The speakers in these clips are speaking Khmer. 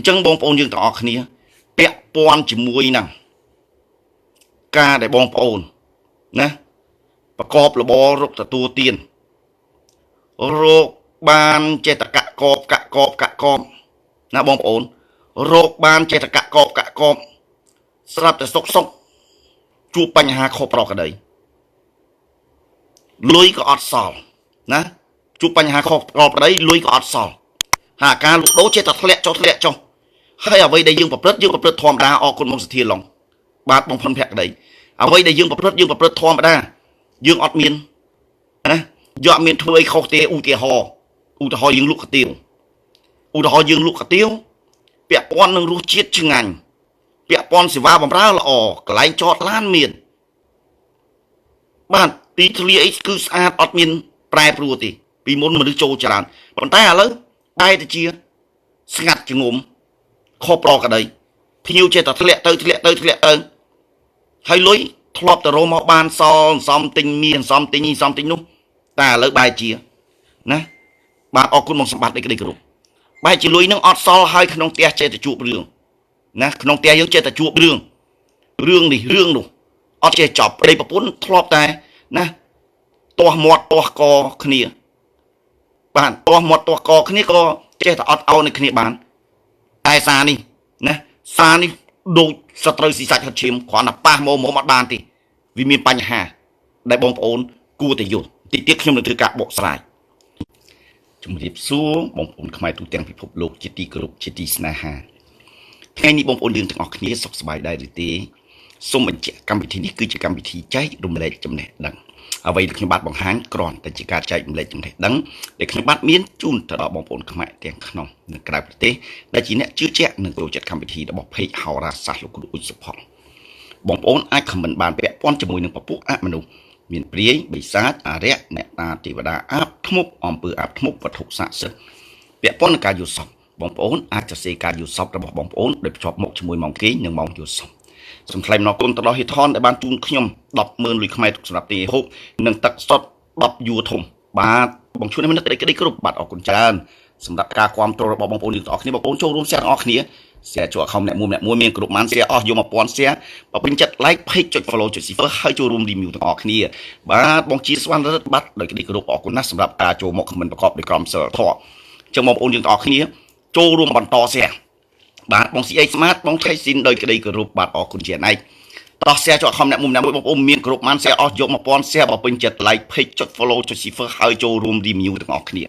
ចឹងបងប្អូនយើងទាំងអស់គ្នាពាក់ព័ន្ធជាមួយនឹងការដែលបងប្អូនណាប្រកបរបររកទទួលទានរោគបានចេតកកបណាបងប្អូនរោគបានចេតកកបស្រាប់តែសុកជួបបញ្ហាខុសប្រក្រតីលុយក៏អត់សល់ណាជួបបញ្ហាខុសប្រក្រតីលុយក៏អត់សល់ហើយការលក់ដូរចេះតែធ្លាក់ចុះហើយអ្វីដែលយើងប្រព្រឹត្តធម្មតាអរគុណបងសធាឡុងបាទបងផុនភក្តីអ្វីដែលយើងប្រព្រឹត្តធម្មតាយើងអត់មានណាយកមានធ្វើអីខុសទេឧទាហរណ៍យើងលក់កាទៀវពាក់ព័ន្ធនឹងរសជាតិឆ្ងាញ់ពាក់ព័ន្ធសេវាបម្រើល្អកន្លែងចតឡានមានបាទទីធ្លាអីគឺស្អាតអត់មានប្រែប្រួលទេពីមុនមនុស្សចូលច្រើនប៉ុន្តែឥឡូវតែជាស្ងាត់ជាងុំខុសប្រក្រតីភ្ញៀវចេះតែធ្លាក់ទៅហើយលុយធ្លាប់ទៅរកមកបានសល់សំទិញមានសំទិញនេះសំទិញនោះតែឥឡូវបែរជាណាបាទអរគុណមកសម្បត្តិនេះគ្រប់បែរជាលុយនឹងអត់សល់ហើយក្នុងផ្ទះចេះតែជួបរឿងណាក្នុងផ្ទះយើងចេះតែជួបរឿងនេះរឿងនោះអត់ចេះចប់ប្តីប្រពន្ធធ្លាប់តែណាទាស់មាត់ទាស់កគ្នាបាទទាស់មាត់ទាស់កគ្នាក៏ចេះតែអត់ឲ្យនឹងគ្នាបានតែសារនេះណាសារនេះដូចសត្រូវស៊ីសាច់ហត់ឈាមគ្រាន់តែប៉ះមកអត់បានទេវាមានបញ្ហាដែលបងប្អូនគួរតែយល់តិចទៀតខ្ញុំនឹងធ្វើការបកស្រាយជំរាបសួរបងប្អូនខ្មែរទូទាំងពិភពលោកជាទីគោរពជាទីស្នេហាថ្ងៃនេះបងប្អូនយើងទាំងអស់គ្នាសុខសប្បាយដែរឬទេសូមបញ្ជាក់កម្មវិធីនេះគឺជាកម្មវិធីចែករំលែកចំណេះដឹងអ្វីដែលខ្ញុំបាទបង្ហាញគ្រាន់តែជាការចែករំលែកចំណេះដឹងដែលខ្ញុំបាទមានជូនទៅដល់បងប្អូនខ្មែរទាំងក្នុងនិងក្រៅប្រទេសដែលជាអ្នកជឿជាក់និងចូលចិត្តកម្មវិធីរបស់ Page ហោរាសាស្ត្រលោកគ្រូអ៊ុចសុផុលបងប្អូនអាចខមមិនបានពាក់ព័ន្ធជាមួយនឹងពពួកអមនុស្សមានព្រាយបិសាចអារក្សអ្នកតាទេវតាអាបធ្មប់អំពើអាបធ្មប់វត្ថុស័ក្តិសិទ្ធិពាក់ព័ន្ធនឹងការយល់សប្តិបងប្អូនអាចសរសេរការយល់សប្តិរបស់បងប្អូនដោយភ្ជាប់មកជាមួយម៉ោងគេងនិងម៉ោងយល់សប្តិសូមថ្លែងអំណរគុណទៅដល់ហេថនដែលបានជូនខ្ញុំ100000លុយខ្មែរទុកសម្រាប់ទីហូបនិងទឹកសុទ្ធ10យួរធំបាទបងជួននេះក្តីគ្រប់បាទអរគុណច្រើនសម្រាប់ការគាំទ្ររបស់បងប្អូនទាំងអស់គ្នាបងប្អូនចូលរួម share ទាំងអស់គ្នា share ចូល account អ្នកមួយមានគ្រប់ម៉ាន share អស់យក1000 share បើពេញចិត្ត like page ចុច follow ចុច share ហើយចូលរួម review ទាំងអស់គ្នាបាទបងជាស្វណ្ណរិទ្ធបាទដោយក្តីគ្រប់អរគុណណាស់សម្រាប់ការចូលមក comment ប្រកបដោយក្រមសីលធម៌អញ្ចឹងបងប្អូនយើងទាំងអស់គ្នាចូលរួមបន្ត share បាទបង CA Smart បងថៃស៊ីនដោយក្តីគោរពបាទអរគុណជាណៃតោះ share ចូល account អ្នកមួយបងប្អូនមានគ្រប់ម៉ាន share អស់យក1000 share បើពេញចិត្ត like page ចុច follow ចុច share ហើយចូលរួម review ទាំងអស់គ្នា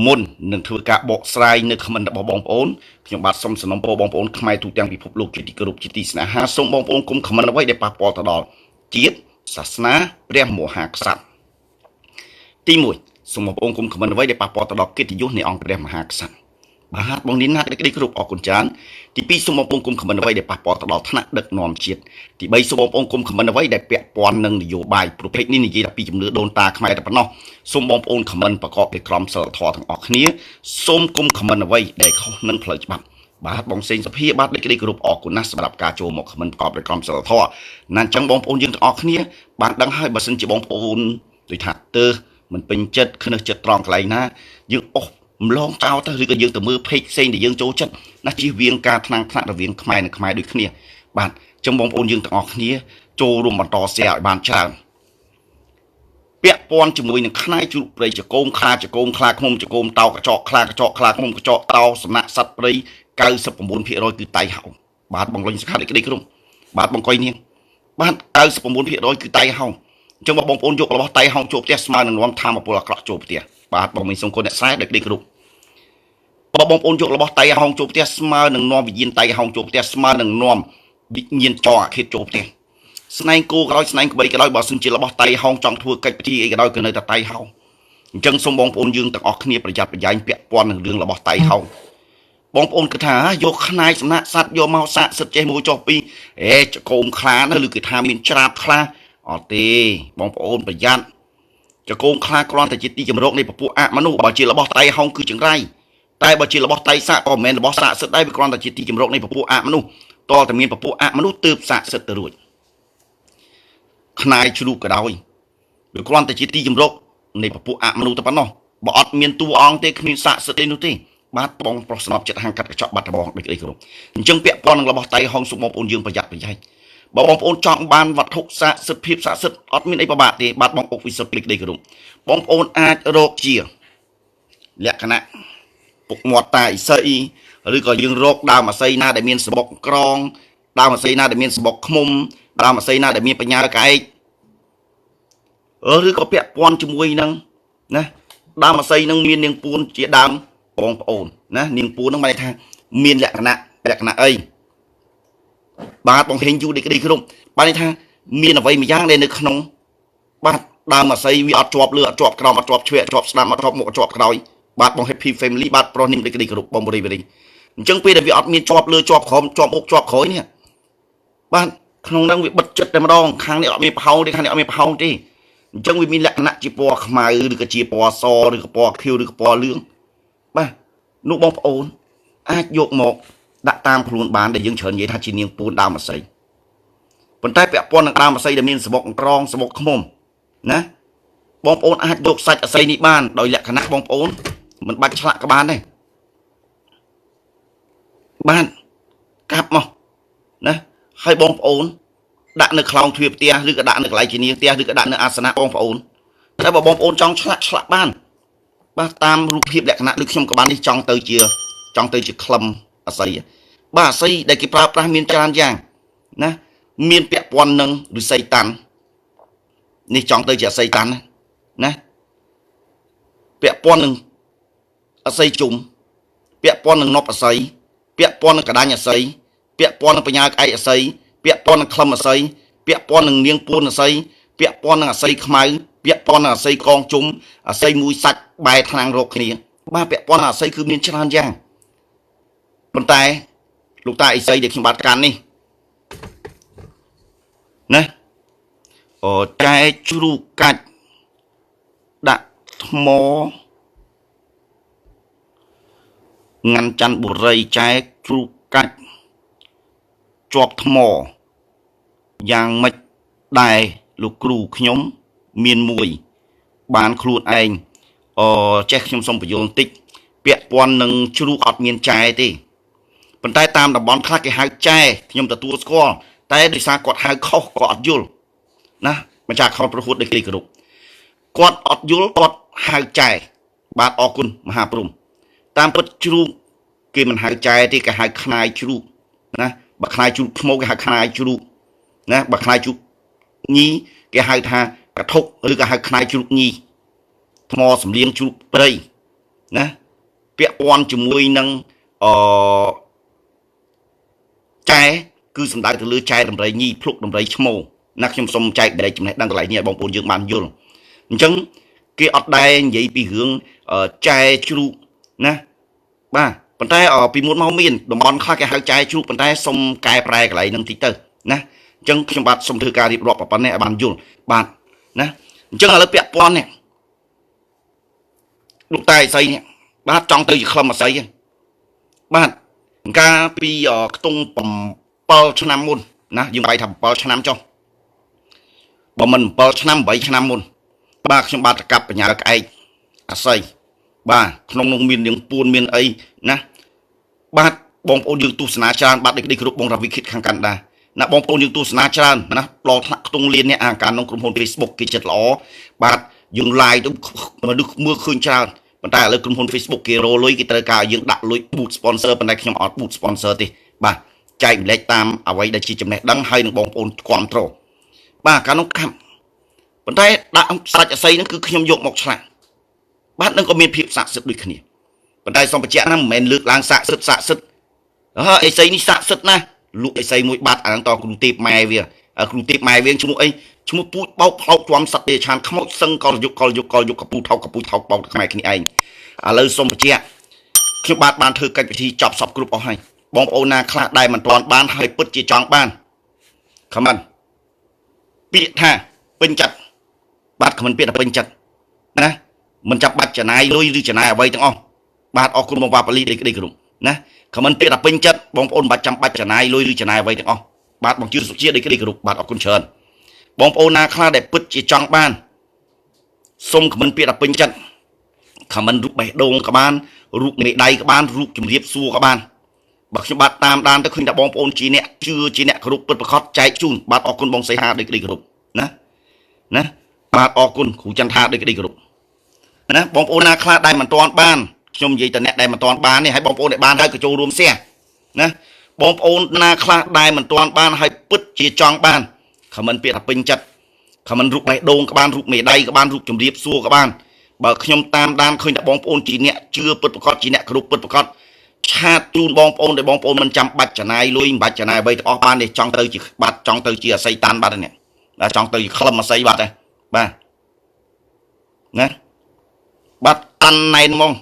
មុននឹងធ្វើការបកស្រាយនៅ comment របស់បងប្អូនខ្ញុំបាទសូមសំណូមពរបងប្អូនខ្មែរទូទាំងពិភពលោកជាទីគោរពជាទីស្នេហាសូមបងប្អូនកុំ comment អ្វីដែលប៉ះពាល់ទៅដល់ជាតិសាសនាព្រះមហាក្សត្រទី1សូមបងប្អូនកុំ comment អ្វីដែលប៉ះពាល់ទៅដល់កិត្តិយសនៃអង្គព្រះមហាក្សត្របាទបងនេះណាក្តីគ្រប់អរគុណច្រើនទី2សូមបងប្អូនកុំ comment អ្វីដែលប៉ះពាល់ទៅដល់ឋានៈដឹកនាំជាតិទី3សូមបងប្អូនកុំ comment អ្វីដែលពាក់ព័ន្ធនឹងនយោបាយប្រភេទនេះនិយាយពីជំនឿដូនតាខ្មែរតែប៉ុណ្ណោះសូមបងប្អូន comment ប្រកបដោយក្រមសីលធម៌ទាំងអស់គ្នាសូមកុំ comment អ្វីដែលខុសនឹងផ្លូវច្បាប់បាទបងសេងសភាបាទក្តីគ្រប់អរគុណណាស់សម្រាប់ការចូលមក comment ប្រកបដោយក្រមសីលធម៌ណាអញ្ចឹងបងប្អូនយើងទាំងអស់គ្នាបានដឹងហើយបើសិនជាបងប្អូនដូចថាទើសមិនពេញចិត្តքនឹកចិត្តត្រង់កន្លែងណាយើងអស់ម្លងចោលទៅឬក៏យើងទៅមើល page ផ្សេងដែលយើងចូលចិត្តណាជិះវៀងការថ្នាំងថ្នាក់រវាងខ្មែរនិងខ្មែរដូចគ្នាបាទចឹងបងប្អូនយើងទាំងអស់គ្នាចូលរួមបន្ត share ឲ្យបានច្រើនពាក់ព័ន្ធជាមួយនឹងខ្នាយជ្រូកព្រៃចកោមខ្លាឃ្មុំចកោមតោកញ្ចក់ខ្លាឃ្មុំកញ្ចក់តោសំណាក់សត្វព្រៃ 99% គឺតៃហោងបាទបងលុញសខាក្តីក្រុមបាទបងកុយនាងបាទ 99% គឺតៃហោងអញ្ចឹងបងប្អូនយករបស់តៃហោងចូលផ្ទះស្មើនឹងនាំធម្មពលអាក្រក់ចូលផ្ទះបាទបងមានសង្គមអ្នកស្រែដែលក្តីគ្រប់បើបងប្អូនយករបស់តៃហោងចូលផ្ទះស្មើនឹងនាំវិញ្ញាណតៃហោងចូលផ្ទះស្មើនឹងនាំវិញ្ញាណចរអាឃាតចូលផ្ទះស្នែងគោក៏ដោយស្នែងក្បីក៏ដោយបើសិនជារបស់តៃហោងចង់ធ្វើកិច្ចពិធីអីក៏ដោយគឺនៅតែតៃហោងអញ្ចឹងសូមបងប្អូនយើងទាំងអស់គ្នាប្រយ័ត្នប្រយែងពាក់ព័ន្ធនឹងរឿងរបស់តៃហោងបងប្អូនគិតថាយកខ្នាយសំណាក់សัตว์យកមកសាកសិតចេះមួយចុះពីចកោមខ្លាណាឬគេថាមានច្រាបខ្លាអត់ទេបងប្អូនប្រយ័ត្នចកោមខ្លាគ្រាន់តែជាទីជំរកនៃពពួកអមនុស្សបើជារបស់តៃហោងគឺចង្រៃតែបើជារបស់តៃសាក់ក៏មិនមែនរបស់សាកសិទ្ធដែរវាគ្រាន់តែជាទីជំរកនៃពពួកអមនុស្សតើតែមានពពួកអមនុស្សទើបសាកសិទ្ធទៅរួចខ្នាយជ្រូកក៏ដោយវាគ្រាន់តែជាទីជំរកនៃពពួកអមនុស្សតែប៉ុណ្ណោះបើអត់មានតួអង្គទេគ្មានសាកសិទ្ធទេនោះទេ បាទបងប្រុសស្នប់ចិត្តហាងកាត់កញ្ចក់បាត់ដំបងដូចអីគ្រប់អញ្ចឹងពាក់ព័ន្ធនឹងរបស់តៃហុងសុំបងប្អូនយើងប្រយ័ត្នប្រយែងបើបងប្អូនចង់បានវត្ថុស័ក្តិសិទ្ធិភាពស័ក្តិសិទ្ធិអត់មានអីពិបាកទេបាទបងអុកវិសុទ្ធភ្លេចដីគ្រប់បងប្អូនអាចរកជាលក្ខណៈពុកមាត់តាអ៊ីសីឬក៏យើងរកដើមអាស័យណាដែលមានសបុកក្រងដើមអាស័យណាដែលមានសបុកឃុំដើមអាស័យណាដែលមានបញ្ញាកែកឬក៏ពាក់ព័ន្ធជាមួយនឹងណាដើមអាស័យនឹងមាននាងពួនជាដើមបងប្អូនណានាងពួននឹងបានថាមានលក្ខណៈអីបាទបងហេងយូឌីក្តីគ្រប់បានថាមានអ្វីមួយយ៉ាងដែលនៅក្នុងបាទដើមអាស័យវាអត់ជាប់លើអត់ជាប់ក្រោមអត់ជាប់ជ្វែកជាប់ស្ដាំអត់ជាប់មុខអត់ជាប់ក្រោយបាទបង Happy Family បាទប្រុសនេះក្តីគ្រប់បងបរិបរិអញ្ចឹងពេលដែលវាអត់មានជាប់លើជាប់ក្រោមជាប់មុខជាប់ក្រោយនេះបាទក្នុងហ្នឹងវាបិទចិត្តតែម្ដងខាងនេះអត់មានប្រហោងទេខាងនេះអត់មានប្រហោងទេអញ្ចឹងវាមានលក្ខណៈជាពណ៌ខ្មៅឬក៏ជាពណ៌សឬក៏ពណ៌ខៀវឬក៏ពណ៌លឿងបាទនោះបងប្អូនអាចយកមកដាក់តាមខ្លួនបានដែលយើងច្រើននិយាយថាជានាងពួនដើមអាស័យប៉ុន្តែពាក់ព័ន្ធនឹងដើមអាស័យដែលមានសបុកក្រងសបុកឃ្មុំណាបងប្អូនអាចយកសាច់អាស័យនេះបានដោយលក្ខណៈបងប្អូនមិនបាច់ឆ្លាក់ក៏បានដែរបានកាប់មកណាហើយបងប្អូនដាក់នៅខ្លោងទ្វារផ្ទះឬក៏ដាក់នៅកន្លែងជានាងផ្ទះឬក៏ដាក់នៅអាសនៈបងប្អូនតែបើបងប្អូនចង់ឆ្លាក់បានបាទតាមរូបភាពលក្ខណៈដូចខ្ញុំក៏បាននេះចង់ទៅជាក្លឹមអាស័យបាទអាស័យដែលគេប្រើប្រាស់មានច្រើនយ៉ាងណាមានពាក់ព័ន្ធនឹងឫស្សីតាន់នេះចង់ទៅជាអាស័យតាន់ណាពាក់ព័ន្ធនឹងអាស័យជុំពាក់ព័ន្ធនឹងនប់អាស័យពាក់ព័ន្ធនឹងកដាញ់អាស័យពាក់ព័ន្ធនឹងបញ្ញាក្អែកអាស័យពាក់ព័ន្ធនឹងក្លឹមអាស័យពាក់ព័ន្ធនឹងនាងពួនអាស័យពាក់ព័ន្ធនឹងអាស័យខ្មៅពាក់ព័ន្ធនឹងអាស័យកងជុំអាស័យមួយសាច់បែរថ្នាំងរកគ្នាបាទពាក់ព័ន្ធនឹងអាស័យគឺមានច្រើនយ៉ាងប៉ុន្តែលោកតាអ៊ីសីដែលខ្ញុំបាទកាន់នេះណាចែកជ្រូកកាច់ដាក់ថ្មងាន់ច័ន្ទបុរីចែកជ្រូកកាច់ជាប់ថ្មយ៉ាងម៉េចដែរលោកគ្រូខ្ញុំមានមួយបានខ្លួនឯងចេះខ្ញុំសុំបញ្យល់បន្តិចពាក់ព័ន្ធនឹងជ្រូកអត់មានចែទេប៉ុន្តែតាមតំបន់ខ្លះគេហៅចែខ្ញុំទទួលស្គាល់តែដោយសារគាត់ហៅខុសគាត់អត់យល់ណាម្ចាស់ខុសប្រហួតដូចគេគ្រប់គាត់អត់យល់គាត់ហៅចែបាទអរគុណមហាព្រំតាមពិតជ្រូកគេមិនហៅចែទេគេហៅខ្នាយជ្រូកណាបើខ្នាយជ្រូកឈ្មោះគេហៅខ្នាយជ្រូកណាបើខ្នាយជ្រូកញីគេហៅថាកធុកឬក៏ហៅខ្នាយជ្រូកញីថ្មសំលៀងជ្រូកព្រៃណាពាក់ព័ន្ធជាមួយនឹងចែគឺសំដៅទៅលើចែដំរីញីភ្លុកដំរីឈ្មោះណាខ្ញុំសុំចែកបែរចំណេះដឹងកន្លែងនេះឲ្យបងប្អូនយើងបានយល់អញ្ចឹងគេអត់ដែរនិយាយពីរឿងចែជ្រូកណាបាទប៉ុន្តែពីមុនមកមានតំបន់ខ្លះគេហៅចែជ្រូកប៉ុន្តែសុំកែប្រែកន្លែងហ្នឹងតិចទៅណាអញ្ចឹងខ្ញុំបាទសុំធ្វើការរៀបរាប់ប៉ុណ្ណេះឲ្យបានយល់បាទណាអញ្ចឹងឥឡូវពាក់ព័ន្ធនេះលោកតាអ៊ីសីនេះបាទចង់ទៅជាក្លឹមអាស័យបាទកាលពីខ្ទង់7ឆ្នាំមុនណាយើងបាយថា7ឆ្នាំចុះបើមិន7ឆ្នាំ8ឆ្នាំមុនបាទខ្ញុំបាទកាប់បញ្ញាក្អែកអាស័យបាទក្នុងនោះមាននាងពួនមានអីណាបាទបងប្អូនយើងទស្សនាច្រើនបាទដូចគ្រប់បងរាវិគិតខាងកាន់ដែរណាបងប្អូនយើងទស្សនាច្រើនណាដល់ថ្នាក់ខ្ទង់លៀននេះអាការក្នុងក្រុមហ៊ុន Facebook គេចិត្តល្អបាទយើង live ទៅមនុស្សមើលឃើញច្រើនប៉ុន្តែឥឡូវក្រុមហ៊ុន Facebook គេរលុយគេត្រូវការឲ្យយើងដាក់លុយ boot sponsor ប៉ុន្តែខ្ញុំអត់ boot sponsor ទេបាទចែកម្លែកតាមអ្វីដែលជាចំណេះដឹងហើយនឹងបងប្អូនគ្រប់គ្រងបាទកាលនោះកាប់ប៉ុន្តែដាក់សាច់អាស័យហ្នឹងគឺខ្ញុំយកមកឆ្លាក់បាទនឹងក៏មានភាពស័ក្តិសិទ្ធិដូចគ្នាប៉ុន្តែសូមបញ្ជាក់ណាមិនមែនលើកឡើងស័ក្តិសិទ្ធិអេសីនេះស័ក្តិសិទ្ធិណាលោកអេសីមួយបាត់អាហ្នឹងតគ្រូទេពម៉ែវាគ្រូទេពម៉ែវាឈ្មោះអីឈ្មោះពូជបោកផ្លោកជាំសត្វទេឆានខ្មោចសឹងកលយុកកពូថោកបោកខ្មែរគ្នាឯងឥឡូវសូមបញ្ជាក់ខ្ញុំបានធ្វើកិច្ចពិធីចប់សពគ្រប់អស់ហើយបងប្អូនណាខ្លះដែលមិនទាន់បានហើយពិតជាចង់បានខមមិនពាក្យថាពេញចិត្តបាទខមមិនពាក្យថាពេញចិត្តណាមិនចាំបាច់ចំណាយលុយឬចំណាយអ្វីទាំងអស់បាទអរគុណបងប៉ាប៉ាលីដីគ្រប់ណាខមមិនពាក្យថាពេញចិត្តបងប្អូនមិនចាំបាច់ចំណាយលុយឬចំណាយអ្វីទាំងអស់បាទបងជឿសុជាដីគ្រប់បាទអរគុណច្រើនបងប្អូនណាខ្លះដែលពិតជាចង់បានសុំខមមិនពាក្យថាពេញចិត្ត ខមមិនរូបបេះដូងក៏បានរូបមេដៃក៏បានរូបជំរាបសួរក៏បានបើខ្ញុំបាទតាមដានទៅឃើញថាបងប្អូនជាអ្នកជឿជាអ្នកគោរពពិតប្រាកដចែកជូនបាទអរគុណបងសីហាដូចក្តីគោរពណាបាទអរគុណគ្រូចន្ទថាដូចក្តីគោរពណាបងប្អូនណាខ្លះដែលមិនទាន់បានខ្ញុំនិយាយតែអ្នកដែលមិនទាន់បាននេះហើយបងប្អូនដែលបានហើយក៏ចូលរួមshareណាបងប្អូនណាខ្លះដែលមិនទាន់បានហើយពិតជាចង់បានខមមិនពាក្យថាពេញចិត្តខមមិនរូបបេះដូងក៏បានរូបមេដៃក៏បានរូបជំរាបសួរក៏បានបើខ្ញុំតាមដានឃើញថាបងប្អូនជាអ្នកជឿពិតប្រាកដជាអ្នកគោរពពិតប្រាកដឆាតជូនបងប្អូនដែលបងប្អូនមិនចាំបាច់ចំណាយលុយមិនបាច់ចំណាយអ្វីទាំងអស់បានទេចង់ទៅជាបាត់ចង់ទៅជាអស័យតាន់បាត់នេះចង់ទៅជាក្លឹមអស័យបាត់ទេបាទណាបាត់តាន់ណែនហ្មង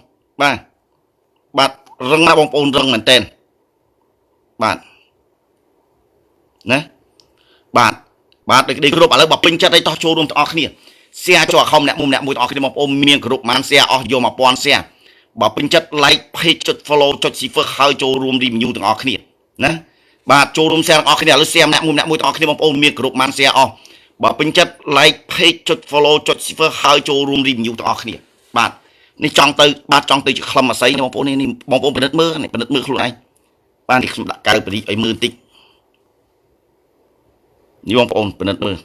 បាទរឹងណាបងប្អូនរឹងមែនតើបាទណាបាទដូចនេះគ្រប់ឥឡូវបើពេញចិត្តឲ្យតោះចូលរួមទាំងអស់គ្នាshare ចូលអាខុំអ្នកមួយទាំងអស់គ្នាបងប្អូនមានគ្រប់ប៉ុន្មាន share អស់យក 1000 share បើពេញចិត្ត like page ចុច follow ចុច cipher ហើយចូលរួម review ទាំងអស់គ្នាណាបាទចូលរួម share ទាំងអស់គ្នាឥឡូវ share អ្នកមួយទាំងអស់គ្នាបងប្អូនមានគ្រប់ប៉ុន្មាន share អស់បើពេញចិត្ត like page ចុច follow ចុច cipher ហើយចូលរួម review ទាំងអស់គ្នាបាទនេះចង់ទៅជាក្លឹមអាស័យបងប្អូននេះបងប្អូនពិនិត្យមើលខ្លួនឯងបាទនេះខ្ញុំដាក់កៅបរិយឲ្យមើលបន្តិចនេះបងប្អូនពិនិត្យមើល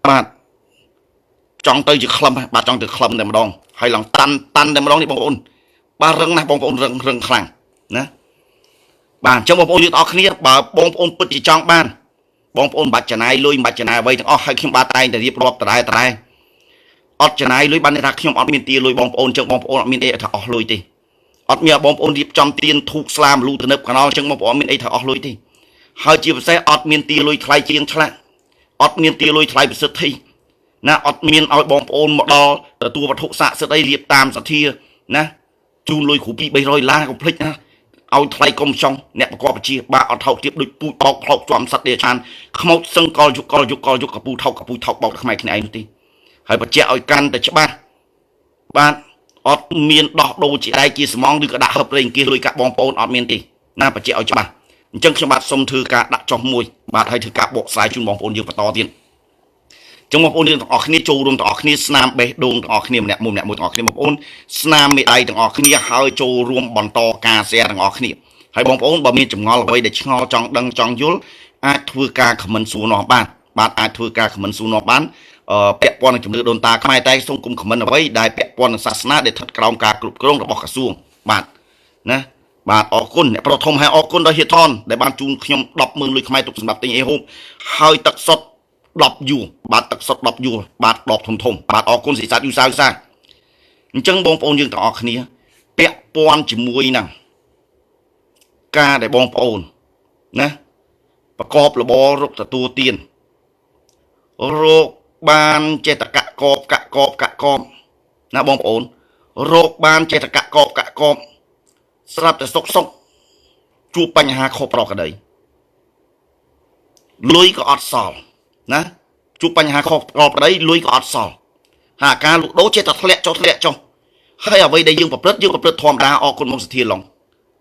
បាទចង់ទៅជាក្លឹមបាទចង់ទៅក្លឹមតែម្ដងហើយឡើងតាន់តែម្ដងនេះបងប្អូនបាទរឹងណាស់បងប្អូនរឹងខ្លាំងណាបាទអញ្ចឹងបងប្អូនយើងទាំងអស់គ្នាបើបងប្អូនពិតជាចង់បានបងប្អូនបាច់ចំណាយលុយមិនបាច់ចំណាយអ្វីទាំងអស់ហើយខ្ញុំបាទតែងតែរៀបរាប់តរ៉ែអត់ចំណាយលុយបានថាខ្ញុំអត់មានទាលុយបងប្អូនអញ្ចឹងបងប្អូនអត់មានអីថាអស់លុយទេអត់មានបងប្អូនរៀបចំទៀនធូបស្លាមលូទៅនឹបកណោអញ្ចឹងបងប្អូនមានអីថាអស់លុយទេហើយជាពិសេសអត់មានទាលុយថ្លៃជាងឆ្លាក់អត់មានទាលុយថ្លៃប្រសិទ្ធិណាអត់មានឲ្យបងប្អូនមកដល់ទទួលវត្ថុស័ក្តិសិទ្ធិអីរៀបតាមសទ្ធាណាជូនលុយគ្រូ2-300ឡាកុំភ្លេចណាឲ្យថ្លៃកុំចង់អ្នកប្រកបវិជ្ជាបាទអត់ថោកទៀតដូចពូជបោកផ្លោកជាប់សត្វដេឆានខ្មោចសឹងកលយុកកពូថោកបោកខ្មែរគ្នាឯងនោះទេហើយបញ្ជាក់ឲ្យកាន់តែច្បាស់បាទអត់មានដោះដូរជាដៃជាស្មងឬក៏ដាក់ហឹបរែងគៀសលុយកាក់បងប្អូនអត់មានទេណាបញ្ជាក់ឲ្យច្បាស់អញ្ចឹងខ្ញុំបាទសូមធ្វើការដាក់ចុះមួយបាទហើយធ្វើការបកស្រាយជូនបងប្អូនយើងបន្តទៀតចឹងបងប្អូនយើងទាំងអស់គ្នាចូលរួមទាំងអស់គ្នាស្នាមបេះដូងទាំងអស់គ្នាម្នាក់មួយទាំងអស់គ្នាបងប្អូនស្នាមមេដៃទាំងអស់គ្នាហើយចូលរួមបន្តការ share ទាំងអស់គ្នាហើយបងប្អូនបើមានចម្ងល់អ្វីដែលឆ្ងល់ចង់ដឹងចង់យល់អាចធ្វើការ comment សួរនាំបានអាចធ្វើការ comment សួរនាំបានពាក់ព័ន្ធនឹងជំនឿដូនតាខ្មែរតែសូមគុំ comment អ្វីដែលពាក់ព័ន្ធនឹងសាសនាដែលស្ថិតក្រោមការគ្រប់គ្រងរបស់ក្រសួងបាទណាបាទអរគុណអ្នកប្រធមហើយអរគុណដល់ហេតុថនដែលបានជូនខ្ញុំ 100000 លុយខ្មែរទុកសម្រាប់ទិញអីហូបហើយទឹកសុទ្ធ10យួរបាទទឹកសុទ្ធ10យួរបាទដបធំបាទអរគុណសិសាយូសាអញ្ចឹងបងប្អូនយើងទាំងអស់គ្នាពាក់ព័ន្ធជាមួយនឹងការដែលបងប្អូនណាប្រកបរបររកទទួលទានរោគបានចេតកកបណាបងប្អូនរោគបានចេតកកបស្រាប់តែសុកជួបបញ្ហាខុសប្រក្រតីលុយក៏អត់សល់ណាជួបបញ្ហាខុសប្រក្រតីលុយក៏អត់សល់ហាការលក់ដូរចេះតែធ្លាក់ចុះហើយអ្វីដែលយើងប្រព្រឹត្តធម្មតាអរគុណមកសធាឡង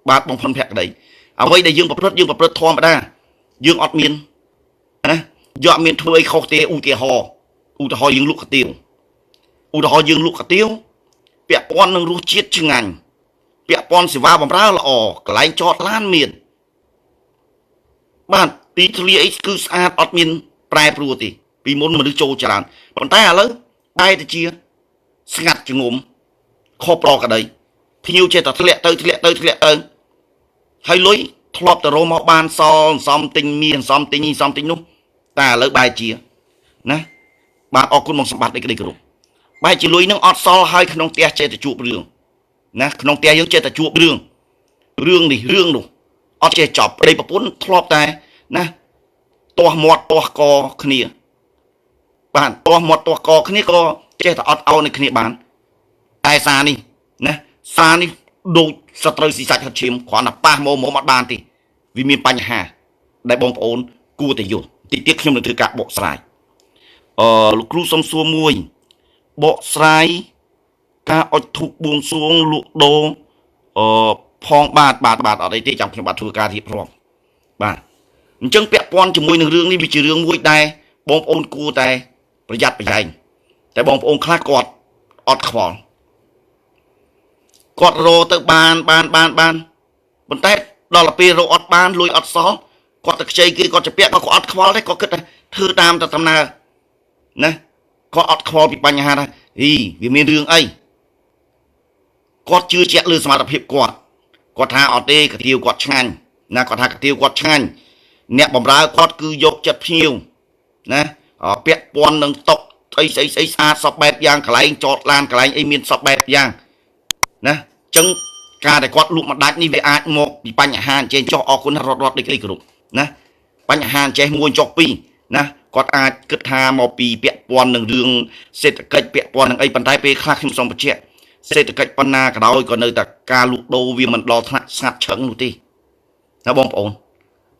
បាទបងប្អូនភក្តីអ្វីដែលយើងប្រព្រឹត្តធម្មតាយើងអត់មានណាយកមានធ្វើអីខុសទេឧទាហរណ៍យើងលក់កាទៀវពាក់ព័ន្ធនឹងរសជាតិឆ្ងាញ់ពាក់ព័ន្ធសេវាបម្រើល្អកន្លែងចតឡានមានបាទទីធ្លាអីគឺស្អាតអត់មានប្រែប្រួលទេពីមុនមនុស្សចូលច្រើនប៉ុន្តែឥឡូវតែជាស្ងាត់ចងំខុសប្រក្រតីភ្ញៀវចេះតែធ្លាក់ទៅហើយលុយធ្លាប់ទៅរោមកបានសល់សំទិញមានសំទិញនេះសំទិញនោះតែឥឡូវបែរជាណាបាទអរគុណមកសម្បត្តិនេះក្តីគ្រប់បែរជាលុយនឹងអត់សល់ហើយក្នុងផ្ទះចេះតែជួបរឿងណាក្នុងផ្ទះយើងចេះតែជួបរឿងនេះរឿងនោះអត់ចេះចប់ប្តីប្រពន្ធធ្លាប់តែណាទាស់មាត់ទាស់កគ្នាបាទទាស់មាត់ទាស់កគ្នាក៏ចេះតែអត់ឲ្យនឹងគ្នាបានតែសារនេះណាសារនេះដូចសត្រូវស៊ីសាច់ហត់ឈាមគ្រាន់តែប៉ះមកអត់បានទេវាមានបញ្ហាដែលបងប្អូនគួរតែយល់តិចទៀតខ្ញុំនឹងធ្វើការបកស្រាយលោកគ្រូសុំសួរមួយបកស្រាយការអុជធូបបួងសួងលក់ដូរផងបាទអត់អីទេចាំខ្ញុំបាទធ្វើការរៀបរាប់បាទអញ្ចឹងពាក់ព័ន្ធជាមួយនឹងរឿងនេះវាជារឿងមួយដែលបងប្អូនគួរតែប្រយ័ត្នប្រយែងតែបងប្អូនខ្លះគាត់អត់ខ្វល់ គាត់រទៅបានប៉ុន្តែដល់ទៅពេលរអត់បានលួយអត់សល់គាត់ទៅខ្ចីគេគាត់ជពាក់គាត់អត់ខ្វល់ទេគាត់គិតថាធ្វើតាមទៅដំណើរណាគាត់អត់ខ្វល់ពីបញ្ហាថាវាមានរឿងអីគាត់ជឿជាក់លើសមត្ថភាពគាត់ថាអត់ទេកាទៀវគាត់ឆ្ងាញ់ណាគាត់ថាកាទៀវគាត់ឆ្ងាញ់អ្នកបម្រើគាត់គឺយកចិត្តភ្ញៀវណាពាក់ព័ន្ធនឹងតុកស្អីស្អាតសពបែបយ៉ាងកន្លែងចតឡានកន្លែងអីមានសពបែបយ៉ាងណាអញ្ចឹងការដែលគាត់លក់មកដាច់នេះវាអាចមកពីបញ្ហាអញ្ចេះចុះអរគុណរត់ដូចនេះគ្រប់ណាបញ្ហាអញ្ចេះមួយចុះពីរណាគាត់អាចគិតថាមកពីពាក់ព័ន្ធនឹងរឿងសេដ្ឋកិច្ចពាក់ព័ន្ធនឹងអីប៉ុន្តែពេលខ្លះខ្ញុំសូមបញ្ជាក់សេដ្ឋកិច្ចប៉ុណ្ណាក៏ដោយក៏នៅតែការលក់ដូរវាមិនដល់ថ្នាក់ស្ងាត់ឈឹងនោះទេណាបងប្អូន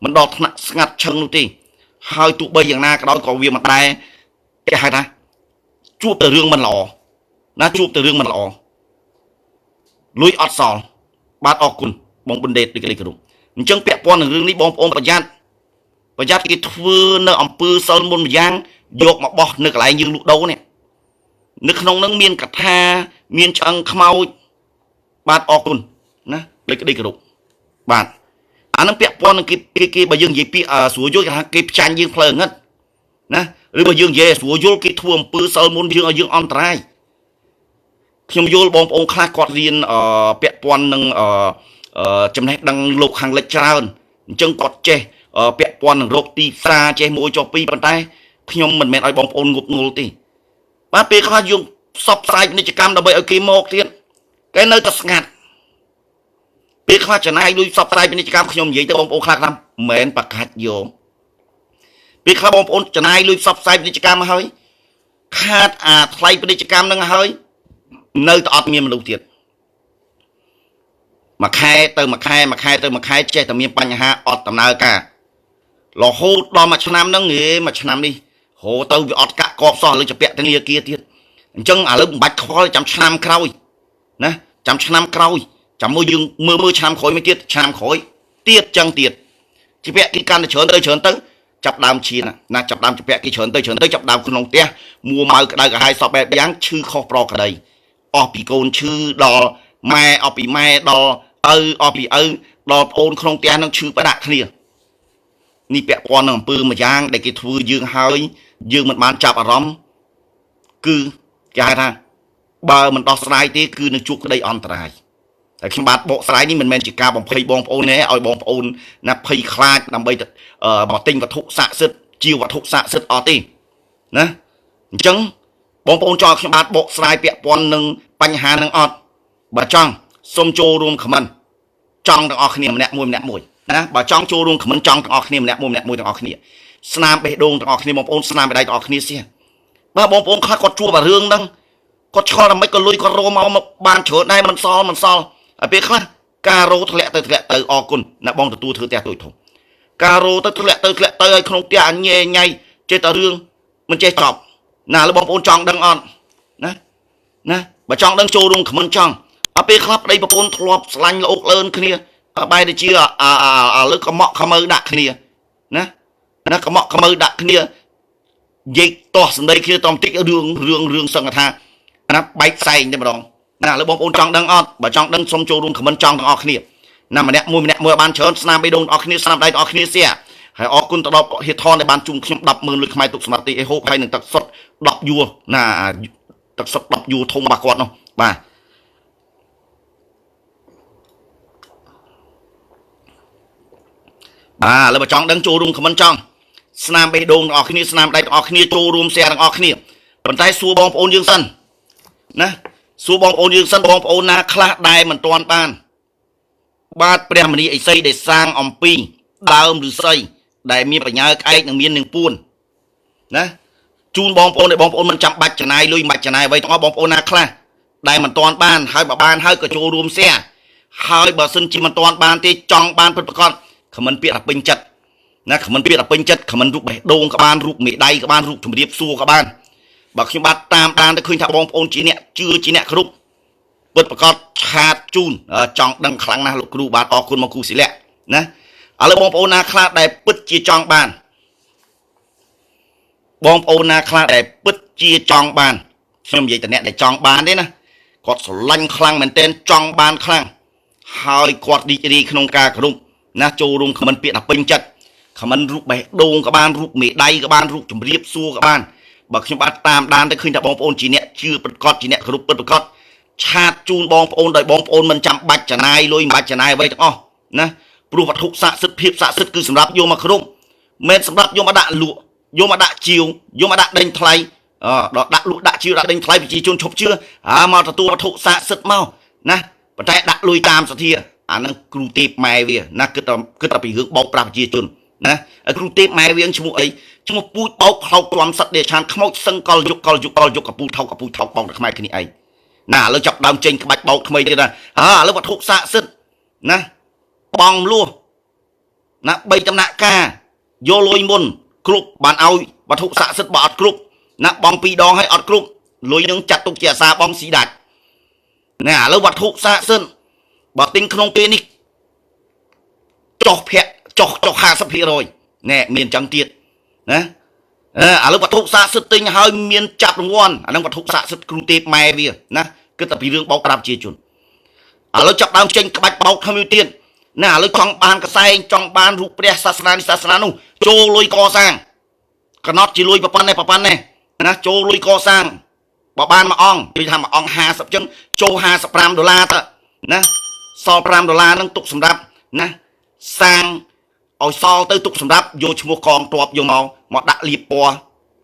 មិនដល់ថ្នាក់ស្ងាត់ឈឹងនោះទេហើយទោះបីយ៉ាងណាក៏ដោយក៏វាមិនដែរគេហៅថាជួបតែរឿងមិនល្អណាជួបតែរឿងមិនល្អលួយអត់សល់បាទអរគុណបងបណ្ឌិតដូចគេគ្រប់អញ្ចឹងពាក់ព័ន្ធនឹងរឿងនេះបងប្អូនប្រយ័ត្នគេធ្វើនៅអំពើសិលមុនម្យ៉ាងយកមកបោះនៅកន្លែងយើងលក់ដូរនេះនៅក្នុងនឹងមានកថាមានឆ្អឹងខ្មោចបាទអរគុណណាដូចគេគ្រប់បាទអានឹងពាក់ព័ន្ធនឹងគេបើយើងនិយាយពីស្រួលយល់គេផ្ចាញ់យើងផ្លូវងឹតណាឬបើយើងនិយាយស្រួលយល់គេធ្វើអំពើសិលមុនយើងឲ្យយើងអន្តរាយខ្ញុំយល់បងប្អូនខ្លះគាត់រៀនពាក់ព័ន្ធនឹងចំណេះដឹងលោកខាងលិចច្រើនអញ្ចឹងគាត់ចេះពាក់ព័ន្ធនឹងរោគទីផ្សារចេះមួយចុះពីរប៉ុន្តែខ្ញុំមិនមែនឲ្យបងប្អូនងប់ងល់ទេបាទពេលខ្លះយើងផ្សព្វផ្សាយពាណិជ្ជកម្មដើម្បីឲ្យគេមកទៀតគេនៅតែស្ងាត់ពេលខ្លះចំណាយលុយផ្សព្វផ្សាយពាណិជ្ជកម្មខ្ញុំនិយាយទៅបងប្អូនខ្លះថាមិនមែនប្រកាច់យកពេលខ្លះបងប្អូនចំណាយលុយផ្សព្វផ្សាយពាណិជ្ជកម្មមកហើយខាតអាថ្លៃពាណិជ្ជកម្មនឹងហើយនៅតែអត់មានមនុស្សទៀតមួយខែទៅមួយខែចេះតែមានបញ្ហាអត់ដំណើរការរហូតដល់មួយឆ្នាំហ្នឹងមួយឆ្នាំនេះហូរទៅវាអត់កាក់កបសោះលើជាពាក់ធនាគារទៀតអញ្ចឹងឥឡូវមិនបាច់ខ្វល់ចាំឆ្នាំក្រោយណាចាំឆ្នាំក្រោយចាំមើលយើងមើលឆ្នាំក្រោយមកទៀតឆ្នាំក្រោយទៀតចឹងទៀតជាពាក់គេកាន់តែច្រើនទៅចាប់ដើមឈានណាចាប់ដើមជាពាក់គេច្រើនទៅចាប់ដើមក្នុងផ្ទះមួម៉ៅក្តៅក្រហាយសពបែបយ៉ាងឈឺខុសប្រក្តីអស់ពីកូនឈឺដល់ម៉ែអស់ពីម៉ែដល់ឪអស់ពីឪដល់ប្អូនក្នុងផ្ទះនឹងឈឺប្រដាក់គ្នានេះពាក់ព័ន្ធនឹងអំពើមួយយ៉ាងដែលគេធ្វើយើងហើយយើងមិនបានចាប់អារម្មណ៍គឺគេហៅថាបើមិនដោះស្រាយទេគឺនឹងជួបក្តីអន្តរាយតែខ្ញុំបាទបកស្រាយនេះមិនមែនជាការបំភ័យបងប្អូនទេឲ្យបងប្អូនណាភ័យខ្លាចដើម្បីមកទិញវត្ថុស័ក្តិសិទ្ធិជាវត្ថុស័ក្តិសិទ្ធិអត់ទេណាអញ្ចឹងបងប្អូនចង់ខ្ញុំបាទបកស្រាយពាក់ព័ន្ធនឹងបញ្ហានឹងអត់បើចង់សូមចូលរួមខមមិនចង់ទាំងអស់គ្នាម្នាក់មួយណាបើចង់ចូលរួមខមមិនចង់ទាំងអស់គ្នាម្នាក់មួយទាំងអស់គ្នាស្នាមបេះដូងទាំងអស់គ្នាបងប្អូនស្នាមបេះដៃទាំងអស់គ្នាសៀបើបងប្អូនខ្លះគាត់ជួបអារឿងហ្នឹងគាត់ឆ្លល់តែមិនក៏លុយគាត់រោមកបានច្រើនដែរមិនសល់ហើយពេលខ្លះការរោធ្លាក់ទៅអរគុណណាបងទទួលធ្វើផ្ទះទូចធំការរោទៅធ្លាក់ទៅឲ្យក្នុងផ្ទះអញញ៉ៃចេះតែរឿងមិនចេះចប់ណាលើបងប្អូនចង់ដឹងអត់ណាបើចង់ដឹងចូលរួមខមមិនចង់ដល់ពេលខ្លះប្តីប្រពន្ធធ្លាប់ស្រឡាញ់លោកលឿនគ្នាបែរទៅជាលើកម៉ក់ខ្មើដាក់គ្នាណាកម៉ក់ខ្មើដាក់គ្នានិយាយតោះសម្ដីគ្នាតបន្តិចរឿងសឹងថាណាបែកផ្សែងតែម្ដងណាលើបងប្អូនចង់ដឹងអត់បើចង់ដឹងសូមចូលរួមខមមិនចង់ទាំងអស់គ្នាណាម្នាក់មួយបានច្រើនស្នាមបេះដូងទាំងអស់គ្នាស្នាមដៃទាំងអស់គ្នាសៀហើយអរគុណទៅដល់ហេតុថនដែលបានជុំខ្ញុំ 100000 លុយខ្មែរទុកសម្រាប់ទីអេហូបហើយនឹងទឹកសុទ្ធ10យួរណាទឹកសុទ្ធ10យួរធំរបស់គាត់នោះបាទឥឡូវបើចង់ដឹងចូលរួមខមមិនចង់ស្នាមបេះដូងទាំងអស់គ្នាស្នាមដៃទាំងអស់គ្នាចូលរួមសៀទាំងអស់គ្នាប៉ុន្តែសួរបងប្អូនយើងសិនណាសួរបងប្អូនយើងសិនបងប្អូនណាខ្លះដែលមិនទាន់បានបាទព្រះមនីឥសីដែលសាងអំពីដើមឫស្សីដែលមានបញ្ញាក្អែកនិងមាននឹងពួនណាជូនបងប្អូនដែលបងប្អូនមិនចាំបាច់ចំណាយលុយមិនបាច់ចំណាយអ្វីទាំងអស់បងប្អូនណាខ្លះដែលមិនទាន់បានហើយបើបានហើយក៏ចូលរួមសៀហើយបើសិនជាមិនទាន់បានទេចង់បានពិតប្រាកដខមមិនពាក្យថាពេញចិត្តណាខមមិនពាក្យថាពេញចិត្តខមមិនរូបបេះដូងក៏បានរូបមេដៃក៏បានរូបជំរាបសួរក៏បានបើខ្ញុំបាទតាមដានទៅឃើញថាបងប្អូនជាអ្នកជឿជាអ្នកគ្រប់ពិតប្រាកដឆាតជូនចង់ដឹងខ្លាំងណាស់លោកគ្រូបាទអរគុណមកគ្រូសិលៈណាឥឡូវបងប្អូនណាខ្លះដែលពិតជាចង់បានបងប្អូនណាខ្លះដែលពិតជាចង់បានខ្ញុំនិយាយតែអ្នកដែលចង់បានទេណា គាត់ស្រឡាញ់ខ្លាំងមែនទែនចង់បានខ្លាំងហើយគាត់រីករាយក្នុងការគោរពណាចូលរួមខមមិនពាក្យថាពេញចិត្តខមមិនរូបបេះដូងក៏បានរូបមេដៃក៏បានរូបជំរាបសួរក៏បានបើខ្ញុំបាទតាមដានទៅឃើញថាបងប្អូនជាអ្នកជឿប្រកបជាអ្នកគោរពពិតប្រាកដឆាតជូនបងប្អូនដោយបងប្អូនមិនចាំបាច់ចំណាយលុយមិនបាច់ចំណាយអ្វីទាំងអស់ណាព្រោះវត្ថុស័ក្តិសិទ្ធិភាពស័ក្តិសិទ្ធិគឺសម្រាប់យកមកគោរពមិនសម្រាប់យកមកដាក់លក់យកមកដាក់ជាវយកមកដាក់ដេញថ្លៃដល់ដាក់លក់ដាក់ជាវដាក់ដេញថ្លៃប្រជាជនឈប់ជឿមកទទួលវត្ថុស័ក្តិសិទ្ធិមកណាប៉ុន្តែដាក់លុយតាមសធាអានឹងគ្រូទេពម៉ែវាណាគិតតែពីរឿងបោកប្រាស់ប្រជាជនណាគ្រូទេពម៉ែវាឈ្មោះអីឈ្មោះពូជបោកខោទ្រាំសត្វដេឆានខ្មោចសឹងកលយុកកពូថោកបោកតែខ្មែរគ្នាឯងណាឥឡូវចាប់ដើមចេញក្បាច់បោកថ្មីទៀតណាឥឡូវវត្ថុស័ក្តិសិទ្ធិណាបងលួសណា3ដំណាក់ការយកលុយមុនគ្រប់បានឲ្យវត្ថុស័ក្តិសិទ្ធិបើអត់គ្រប់ណាបង2ដងឲ្យអត់គ្រប់លុយនឹងចាត់ទុកជាអាសាបងស៊ីដាច់ណាឥឡូវវត្ថុស័ក្តិសិទ្ធិបើទិញក្នុងពេលនេះចុះភាក់ចុះ50%ណែមានចឹងទៀតណាឥឡូវវត្ថុស័ក្តិសិទ្ធិទិញហើយមានចាប់រង្វាន់អានឹងវត្ថុស័ក្តិសិទ្ធិគ្រូទេពម៉ែវាណាគិតតែពីរឿងបោកប្រាស់ប្រជាជនឥឡូវចាប់ដើមចេញក្បាច់បោកខ្ញុំទៀតណាឥឡូវចង់បានកសែងចង់បានរូបព្រះសាសនានេះសាសនានោះចូលលុយកសាងកណត់ជាលុយប៉ុណ្ណេះណាចូលលុយកសាងបើបានមួយអង្គនិយាយថាមួយអង្គ50ចឹងចូល$55ទៅណាសល់$5ហ្នឹងទុកសម្រាប់ណាសាងឲ្យសល់ទៅទុកសម្រាប់យកឈ្មោះកងទ័ពយកមកដាក់លៀបពណ៌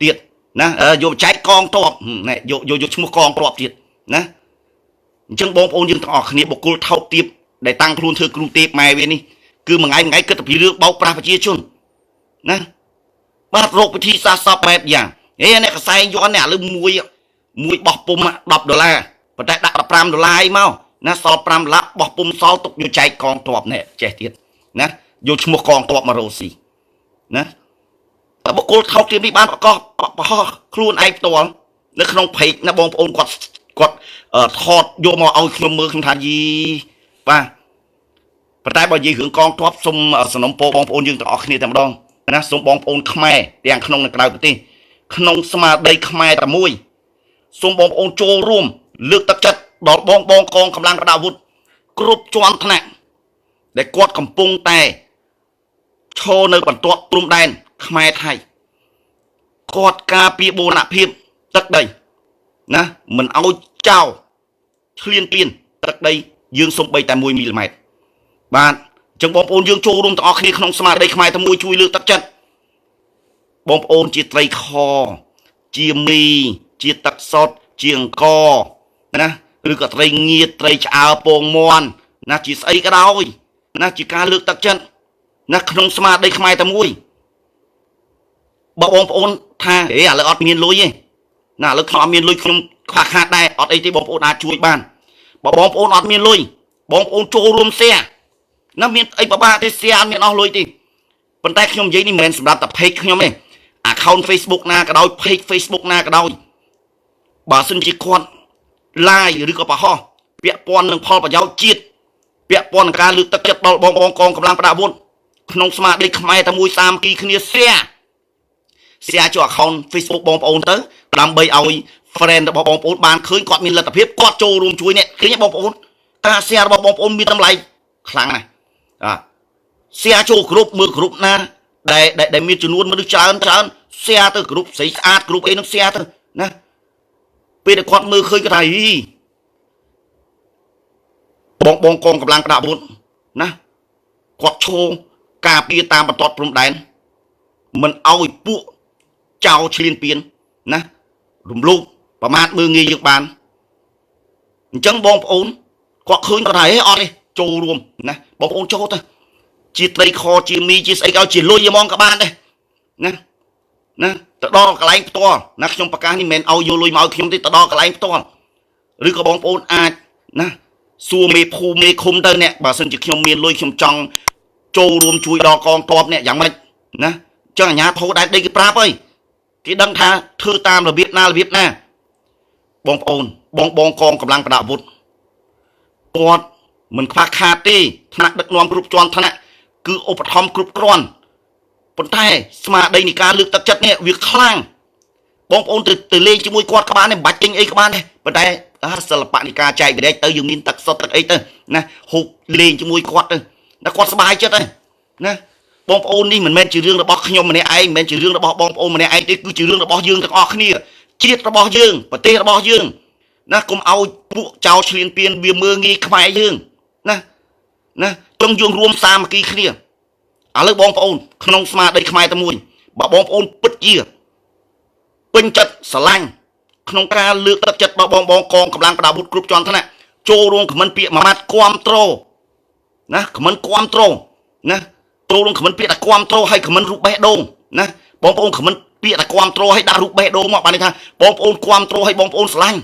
ទៀតណាយកចែកកងទ័ពណែយកឈ្មោះកងទ័ពទៀតណាអញ្ចឹងបងប្អូនយើងទាំងអស់គ្នាបុគ្គលថោកទាបដែលតាំងខ្លួនធ្វើគ្រូទេពម៉ែវានេះគឺមួយថ្ងៃគិតតែពីរឿងបោកប្រាស់ប្រជាជនណាបាទរោគពិធីសាសសពបែបយ៉ាងអ្នកកសែងយន់នេះឥឡូវមួយបោះពុំ$10ប៉ុន្តែដាក់$15ឯងមកណាសល់$5បោះពុំសល់ទុកយកចែកកងទ័ពនេះចេះទៀតណាយកឈ្មោះកងទ័ពមករោស៊ីណាតែបុគ្គលថោកទាបនេះបានប្រកបខ្លួនឯងផ្ទាល់នៅក្នុងเพจណាបងប្អូនគាត់ថតយកមកឲ្យខ្ញុំមើលខ្ញុំថាយីបាទប៉ុន្តែបើនិយាយរឿងកងទ័ពសូមសំណូមពរបងប្អូនយើងទាំងអស់គ្នាតែម្ដងណាសូមបងប្អូនខ្មែរទាំងក្នុងនិងក្រៅប្រទេសក្នុងស្មារតីខ្មែរតែមួយសូមបងប្អូនចូលរួមលើកទឹកចិត្តដល់បងកងកម្លាំងប្រដាប់អាវុធគ្រប់ជាន់ថ្នាក់ដែលគាត់កំពុងតែឈរនៅបន្ទាត់ព្រំដែនខ្មែរថៃគាត់ការពារបូរណភាពទឹកដីណាមិនឲ្យចោលឈ្លានពានទឹកដីយើងសំបីតែ1 មីលីម៉ែត្របាទអញ្ចឹងបងប្អូនយើងចូលរួមទាំងអស់គ្នាក្នុងស្មារតីខ្មែរតែមួយជួយលើកទឹកចិត្តបងប្អូនជាត្រីខជាមីជាទឹកសុទ្ធជាអង្គណាឬក៏ត្រីងៀតត្រីឆ្អើពងមាន់ណាជាស្អីក៏ដោយណាជាការលើកទឹកចិត្តណាក្នុងស្មារតីខ្មែរតែមួយបើបងប្អូនថាឥឡូវអត់មានលុយទេណាឥឡូវខ្ញុំអត់មានលុយខ្ញុំខ្វះខាតដែរអត់អីទេបងប្អូនអាចជួយបានបើបងប្អូនអត់មានលុយបងប្អូនចូលរួម share ណាមានអីបបាទេ share អត់មានអស់លុយទេប៉ុន្តែខ្ញុំនិយាយនេះមិនមែនសម្រាប់តែ page ខ្ញុំទេ account Facebook ណាក៏ដោយ page Facebook ណាក៏ដោយបើសិនជាគាត់ live ឬក៏បង្ហោះពាក់ព័ន្ធនឹងផលប្រយោជន៍ជាតិពាក់ព័ន្ធនឹងការលើកទឹកចិត្តដល់បងកងកម្លាំងប្រដាប់អាវុធក្នុងស្មារតីខ្មែរតែមួយសាមគ្គីគ្នា share ចូល account Facebook បងប្អូនទៅដើម្បីឲ្យ friend របស់បងប្អូនបានឃើញគាត់មានលទ្ធភាពគាត់ចូលរួមជួយអ្នកឃើញបងប្អូនការ share របស់បងប្អូនមានតម្លៃខ្លាំងណាស់share ចូលគ្រប់មើលគ្រប់ណាដែលមានចំនួនមនុស្សច្រើន share ទៅគ្រប់ស្រីស្អាតគ្រប់អីនឹង share ទៅណាពេលដែលគាត់មើលឃើញគាត់ថាបងកងកម្លាំងប្រដាប់អាវុធណាគាត់ឈោងការពារតាមបន្ទាត់ព្រំដែនមិនឲ្យពួកចៅឈ្លានពានណារំលោភប្រមាថមើងងាយយើងបានអញ្ចឹងបងប្អូនគាត់ឃើញគាត់ថាអត់ទេចូលរួមណាបងប្អូនចូលទៅជាត្រីខជាមីជាស្អីក៏ជាលុយហ្មងក៏បានដែរណាទៅដល់កន្លែងផ្ទាល់ណាខ្ញុំប្រកាសនេះមិនមែនឲ្យយកលុយមកឲ្យខ្ញុំទេទៅដល់កន្លែងផ្ទាល់ឬក៏បងប្អូនអាចណាសួរមេភូមិមេឃុំទៅអ្នកបើសិនជាខ្ញុំមានលុយខ្ញុំចង់ចូលរួមជួយដល់កងទ័ពអ្នកយ៉ាងម៉េចណាចឹងអាជ្ញាធរដែរដេកគេប្រាប់ហើយគេដឹងថាធ្វើតាមរបៀបណាបងប្អូនបងកងកម្លាំងប្រដាប់អាវុធគាត់មិនខ្វះខាតទេថ្នាក់ដឹកនាំគ្រប់ជាន់ថ្នាក់គឺឧបត្ថម្ភគ្រប់គ្រាន់ប៉ុន្តែស្មារតីនៃការលើកទឹកចិត្តនេះវាខ្លាំងបងប្អូនទៅលេងជាមួយគាត់ក៏បានដែរមិនបាច់ទិញអីក៏បានដែរប៉ុន្តែ សិល្បៈនៃការចែករំលែកទៅយើងមានទឹកសុទ្ធទឹកអីទៅណាហូបលេងជាមួយគាត់ទៅណាគាត់សប្បាយចិត្តហើយណាបងប្អូននេះមិនមែនជារឿងរបស់ខ្ញុំម្នាក់ឯងមិនមែនជារឿងរបស់បងប្អូនម្នាក់ឯងទេគឺជារឿងរបស់យើងទាំងអស់គ្នាជាតិរបស់យើងប្រទេសរបស់យើងណាកុំឲ្យពួកចោលឈ្លានពានវាមើងងាយខ្មែរយើងណាចង់យើងរួមសាមគ្គីគ្នាឥឡូវបងប្អូនក្នុងស្មារតីខ្មែរតែមួយបើបងប្អូនពិតជាពេញចិត្តស្រឡាញ់ក្នុងការលើកទឹកចិត្តរបស់បងកងកម្លាំងប្រដាប់អាវុធគ្រប់ជាន់ថ្នាក់ចូលរួមខមមិនពាក្យមួយម៉ាត់គាំទ្រណាខមមិនគាំទ្រណាចូលរួមខមមិនពាក្យតែគាំទ្រឲ្យខមមិនរូបបេះដូងណាបងប្អូនខមមិនពាក្យតែគាំទ្រឲ្យដាក់រូបបេះដូងមកបានន័យថាបងប្អូនគាំទ្រឲ្យបងប្អូនស្រឡាញ់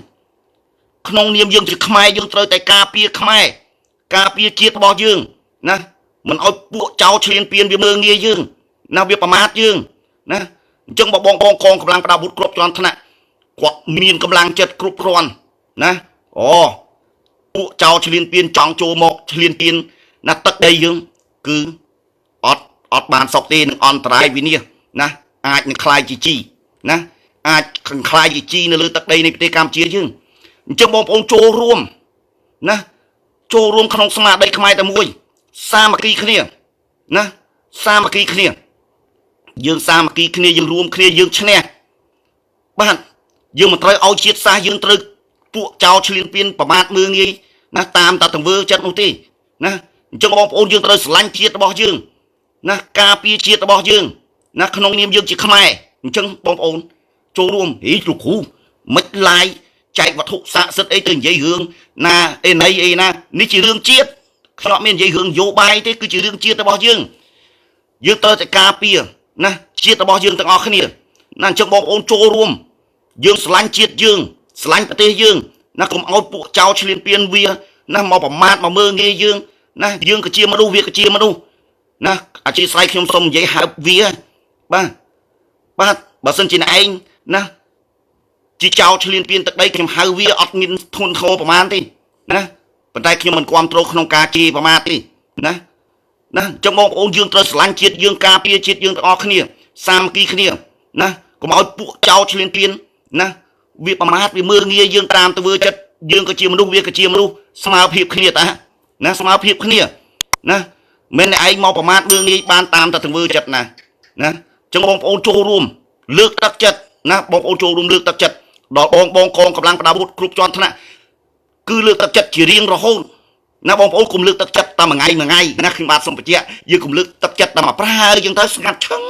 ក្នុងនាមយើងជាខ្មែរយើងត្រូវតែការពារខ្មែរការពារជាតិរបស់យើងណាមិនឲ្យពួកចោលឈ្លានពានវាមើងងាយយើងណាវាប្រមាថយើងណាអញ្ចឹងបងកងកម្លាំងប្រដាប់អាវុធគ្រប់ជាន់ថ្នាក់គាត់មានកម្លាំងចិត្តគ្រប់គ្រាន់ណាអូពួកចោលឈ្លានពានចង់ចូលមកឈ្លានពានណាទឹកដីយើងគឺអត់បានសុខទេនឹងអន្តរាយវិនាសណាអាចនឹងខ្លាយជាជីណាអាចខ្លាយជាជីនៅលើទឹកដីនៃប្រទេសកម្ពុជាយើងអញ្ចឹងបងប្អូនចូលរួមណាចូលរួមក្នុងស្មារតីខ្មែរតែមួយសាមគ្គីគ្នាណាសាមគ្គីគ្នាយើងសាមគ្គីគ្នាយើងរួមគ្នាយើងឈ្នះបាទយើងមិនត្រូវឲ្យជាតិសាសន៍យើងត្រូវពួកចោលឈ្លានពានប្រមាថមើងងាយណាតាមតែទង្វើចិត្តនោះទេណាអញ្ចឹងបងប្អូនយើងត្រូវស្រឡាញ់ជាតិរបស់យើងណាការពារជាតិរបស់យើងណាក្នុងនាមយើងជាខ្មែរអញ្ចឹងបងប្អូនចូលរួមលោកគ្រូមិនឡាយចែកវត្ថុស័ក្តិសិទ្ធិអីទៅនិយាយរឿងណាអីណីអីណានេះជារឿងជាតិខ្ញុំអត់មាននិយាយរឿងនយោបាយទេគឺជារឿងជាតិរបស់យើងត្រូវតែការពារណាជាតិរបស់យើងទាំងអស់គ្នាណាអញ្ចឹងបងប្អូនចូលរួមយើងស្រឡាញ់ជាតិយើងស្រឡាញ់ប្រទេសយើងណាកុំឲ្យពួកចោលឈ្លានពានវាណាមកប្រមាថមកមើងងាយយើងណាយើងក៏ជាមនុស្សវាក៏ជាមនុស្សណាអធិស្ឋានខ្ញុំសូមនិយាយហៅវាបាទបើសិនជាឯងណាជាចោលឈ្លានពានទឹកដីខ្ញុំហៅវាអត់មានធនធោប្រមាណទេណាប៉ុន្តែខ្ញុំមិនគាំទ្រក្នុងការជេរប្រមាថទេណាអញ្ចឹងបងប្អូនយើងត្រូវស្រឡាញ់ជាតិយើងការពារជាតិយើងទាំងអស់គ្នាសាមគ្គីគ្នាណាកុំឲ្យពួកចោលឈ្លានពានណាវាប្រមាថវាមើងងាយយើងតាមទៅធ្វើចិត្តយើងក៏ជាមនុស្សវាក៏ជាមនុស្សស្មើភាពគ្នាតាណាស្មើភាពគ្នាណាមិនឯងមកប្រមាថមើងងាយបានតាមតែធ្វើចិត្តណាអញ្ចឹងបងប្អូនចូលរួមលើកទឹកចិត្តណាបងប្អូនចូលរួមលើកទឹកចិត្តដល់បងកងកម្លាំងប្រដាប់អាវុធគ្រប់ជាន់ថ្នាក់គឺលើកទឹកចិត្តជារៀងរហូតណាបងប្អូនកុំលើកទឹកចិត្តតែមួយថ្ងៃណាខ្ញុំបាទសូមបញ្ជាក់យើងកុំលើកទឹកចិត្តតែមកប្រើយើងទៅស្ងាត់ឈឹង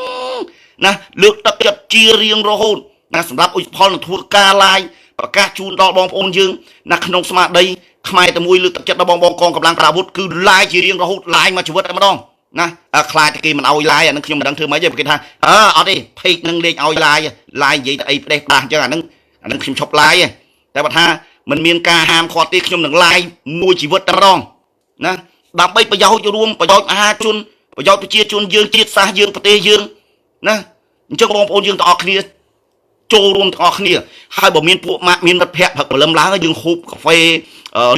ណាលើកទឹកចិត្តជារៀងរហូតណាសម្រាប់អ៊ុយផលនឹងធ្វើការឡាយប្រកាសជូនដល់បងប្អូនយើងណាក្នុងស្មារតីខ្មែរតែមួយលើកទឹកចិត្តដល់បងកងកម្លាំងប្រដាប់អាវុធគឺឡាយជារៀងរហូតឡាយមកជីវិតតែម្ដងណាខ្លាចតែគេមិនឲ្យឡាយអានឹងខ្ញុំមិនដឹងធ្វើម៉េចទេគេថាអត់ទេភេកនឹងលេងឲ្យឡាយនិយាយតែអីផ្ដេសផ្ដាស់អញ្ចឹងអានឹងខ្ញុំឈប់ឡាយតែបើថាមិនមានការហាមឃាត់ទេខ្ញុំនឹងឡាយមួយជីវិតតែម្ដងណាដើម្បីប្រយោជន៍រួមប្រយោជន៍មហាជនប្រយោជន៍ប្រជាជនយើងជាតិសាសន៍យើងប្រទេសយើងណាអញ្ចឹងបងប្អូនយើងទាំងអស់គ្នាចូលរួមទាំងអស់គ្នាហើយបើមានពួកម៉ាក់មានមិត្តភ័ក្តិព្រឹកព្រលឹមឡើងយើងហូបកាហ្វេ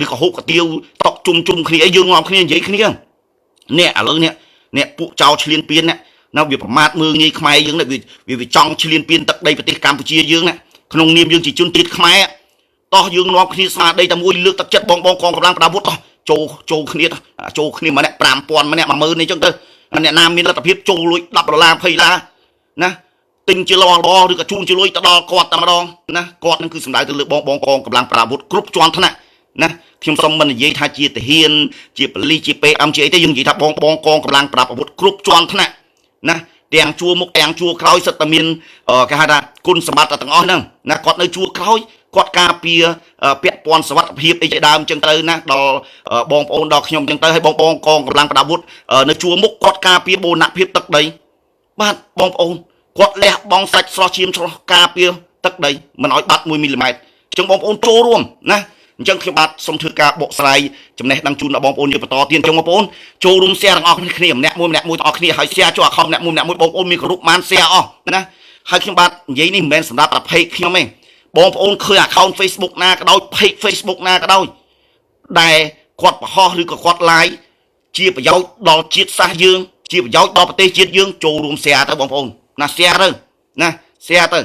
ឬក៏ហូបកាទៀវតុកជុំគ្នាយើងនាំគ្នានិយាយគ្នានេះឥឡូវនេះពួកចោលឈ្លានពានណាវាប្រមាថមើងងាយខ្មែរយើងវាចង់ឈ្លានពានទឹកដីប្រទេសកម្ពុជាយើងណាក្នុងនាមយើងជាជនជាតិខ្មែរតោះយើងនាំគ្នាស្មារតីតែមួយលើកទឹកចិត្តបងកងកម្លាំងប្រដាប់អាវុធតោះចូលគ្នាម្នាក់ 5000 ម្នាក់ 10000 នេះចឹងទៅអ្នកណាមានលទ្ធភាពចូលលុយ$10 $20ណាទិញជាលបឬក៏ជូនជាលុយទៅដល់គាត់តែម្ដងណាគាត់នឹងគឺសំដៅទៅលើបងកងកម្លាំងប្រដាប់អាវុធគ្រប់ជាន់ថ្នាក់ណាខ្ញុំសូមមិននិយាយថាជាទាហានជាប៉ូលីសជា PM ជាអីទេយើងនិយាយថាបងកងកម្លាំងប្រដាប់អាវុធគ្រប់ជាន់ថ្នាក់ណាទាំងជួរមុខទាំងជួរក្រោយសិតតែមានគេហៅថាគុណសម្បត្តិទាំងអស់ហ្នឹងណាគាត់នៅជួរក្រោយគាត់ការពារពាក់ព័ន្ធសុវត្ថិភាពអីជាដើមអញ្ចឹងទៅណាដល់បងប្អូនដល់ខ្ញុំអញ្ចឹងទៅហើយបងកងកម្លាំងប្រដាប់អាវុធនៅជួរមុខគាត់ការពារបូរណភាពទឹកដីបាទបងប្អូនគាត់លះបង់សាច់ស្រស់ឈាមស្រស់ការពារទឹកដីមិនឲ្យបាត់1 មីលីម៉ែត្រអញ្ចឹងបងប្អូនចូលរួមណាអញ្ចឹងខ្ញុំបាទសូមធ្វើការបកស្រាយចំណេះដឹងជូនដល់បងប្អូនយើងបន្តទៀតអញ្ចឹងបងប្អូនចូលរួម share ទាំងអស់គ្នាម្នាក់មួយទាំងអស់គ្នាហើយ share ចូល account ម្នាក់មួយបងប្អូនមានគ្រប់ម៉ាន share អស់ណាហើយខ្ញុំបាទនិយាយនេះមិនមែនសម្រាប់តែ page ខ្ញុំទេបងប្អូនឃើញ account Facebook ណាក៏ដោយ page Facebook ណាក៏ដោយដែលគាត់បង្ហោះឬក៏គាត់ live ជាប្រយោជន៍ដល់ជាតិសាសន៍យើងជាប្រយោជន៍ដល់ប្រទេសជាតិយើងចូលរួម share ទៅបងប្អូនណា share ទៅណា share ទៅ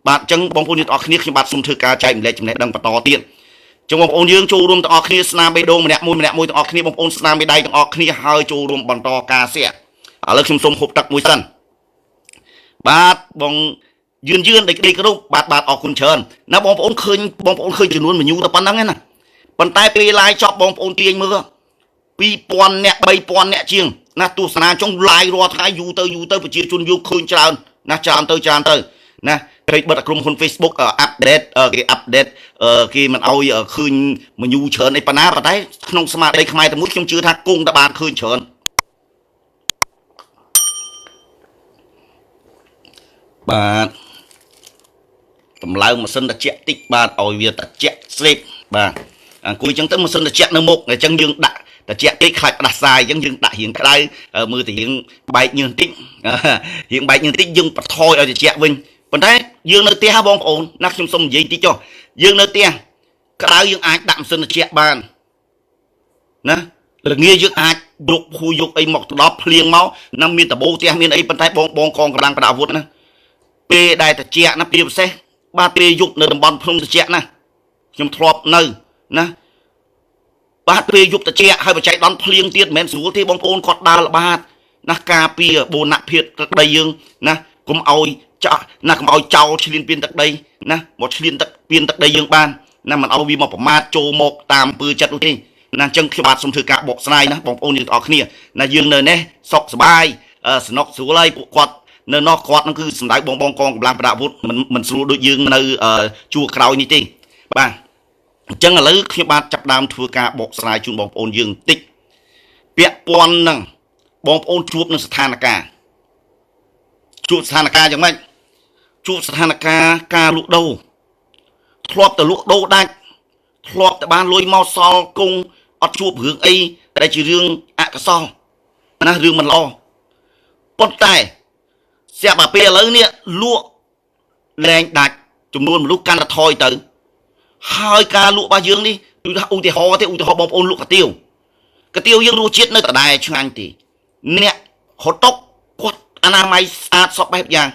បាទអញ្ចឹងបងប្អូនយើងទាំងអស់គ្នាខ្ញុំបាទសូមធ្វើការចែករំលែកចំណេះដឹងបន្តទៀត ចឹងបងប្អូនយើងចូលរួមទាំងអស់គ្នាស្នាមបេះដូងម្នាក់មួយទាំងអស់គ្នាបងប្អូនស្នាមបេះដៃទាំងអស់គ្នាហើយចូលរួមបន្តការសៀកឥឡូវខ្ញុំសូមហូបទឹកមួយសិនបាទបងយឿនដេកគ្រប់បាទអរគុណច្រើនណាបងប្អូនឃើញចំនួនមនុស្សតែប៉ុណ្្នឹងណាប៉ុន្តែពេល live ចប់បងប្អូនទាញមើល 2000 នាក់ 3000 នាក់ជាងណាទស្សនាចុង live រាល់ថ្ងៃយូរទៅប្រជាជនយកឃើញច្រើនណាច្រើនទៅណាគេបិទក្រុមហ៊ុន Facebook អាប់ដេតគេមិនអោយឃើញមនុស្សច្រើនអីប៉ុណ្ណាប៉ុន្តែក្នុងស្មារតីខ្មែរតែមួយខ្ញុំជឿថាគង់តែបានឃើញច្រើនបាទតម្លើងម៉ាស៊ីនត្រជាក់តិចបាទឲ្យវាត្រជាក់ស្លេកបាទអង្គុយអញ្ចឹងទៅម៉ាស៊ីនត្រជាក់នៅមុខអញ្ចឹងយើងដាក់ត្រជាក់ពេកខ្លាចផ្ដាសាយអញ្ចឹងយើងដាក់រៀងក្តៅមើលទៅរៀងបែកញើសបន្តិចយើងបន្ថយឲ្យត្រជាក់វិញប៉ុន្តែយើងនៅផ្ទះបងប្អូនណាខ្ញុំសូមនិយាយតិចចុះយើងនៅផ្ទះក្តៅយើងអាចដាក់ម៉ាស៊ីនត្រជាក់បានណាល្ងាយើងអាចរុកភួយយកអីមកទៅដល់ភ្លៀងមកណាមានដបោផ្ទះមានអីប៉ុន្តែបងកងកម្លាំងប្រដាប់អាវុធណាពេលដែលត្រជាក់ណាពីពិសេសបាទពេលយប់នៅតំបន់ភ្នំត្រជាក់ណាខ្ញុំធ្លាប់នៅណាបាទពេលយប់ត្រជាក់ហើយបច្ច័យដន់ភ្លៀងទៀតមិនមែនស្រួលទេបងប្អូនគាត់ដើរល្បាតណាការពារបូនភាពទឹកដីយើងណាកុំឲ្យចោលឈ្លានពានទឹកដីណាមកឈ្លានទឹកពានទឹកដីយើងបានណាមិនឲ្យវាមកប្រមាថចូលមកតាមអំពើចិត្តនោះទេណាអញ្ចឹងខ្ញុំបាទសូមធ្វើការបកស្រាយណាបងប្អូនយើងទាំងអស់គ្នាណាយើងនៅនេះសុខសប្បាយសំណុកស្រួលហើយពួកគាត់នៅនោះគាត់នឹងគឺសម្ដៅបងកងកម្លាំងប្រដាប់អាវុធមិនស្រួលដូចយើងនៅជួរក្រោយនេះទេបាទអញ្ចឹងឥឡូវខ្ញុំបាទចាប់ដើមធ្វើការបកស្រាយជូនបងប្អូនយើងបន្តិចពាក់ព័ន្ធនឹងបងប្អូនជួបនឹងស្ថានភាពយ៉ាងម៉េចជួបស្ថានភាពការលក់ដូរធ្លាប់តែលក់ដូរដាច់ធ្លាប់តែបានលុយមកសល់គង់អត់ជួបរឿងអីដែលជារឿងអកុសលណារឿងមិនល្អប៉ុន្តែស្រាប់តែពេលឥឡូវនេះលក់លែងដាច់ចំនួនមនុស្សកាន់តែថយទៅហើយការលក់របស់យើងនេះឧទាហរណ៍បងប្អូនលក់កាទៀវយើងរសជាតិនៅដដែលឆ្ងាញ់ទេអ្នកហត់តុកគាត់អនាម័យស្អាតសពបែបយ៉ាង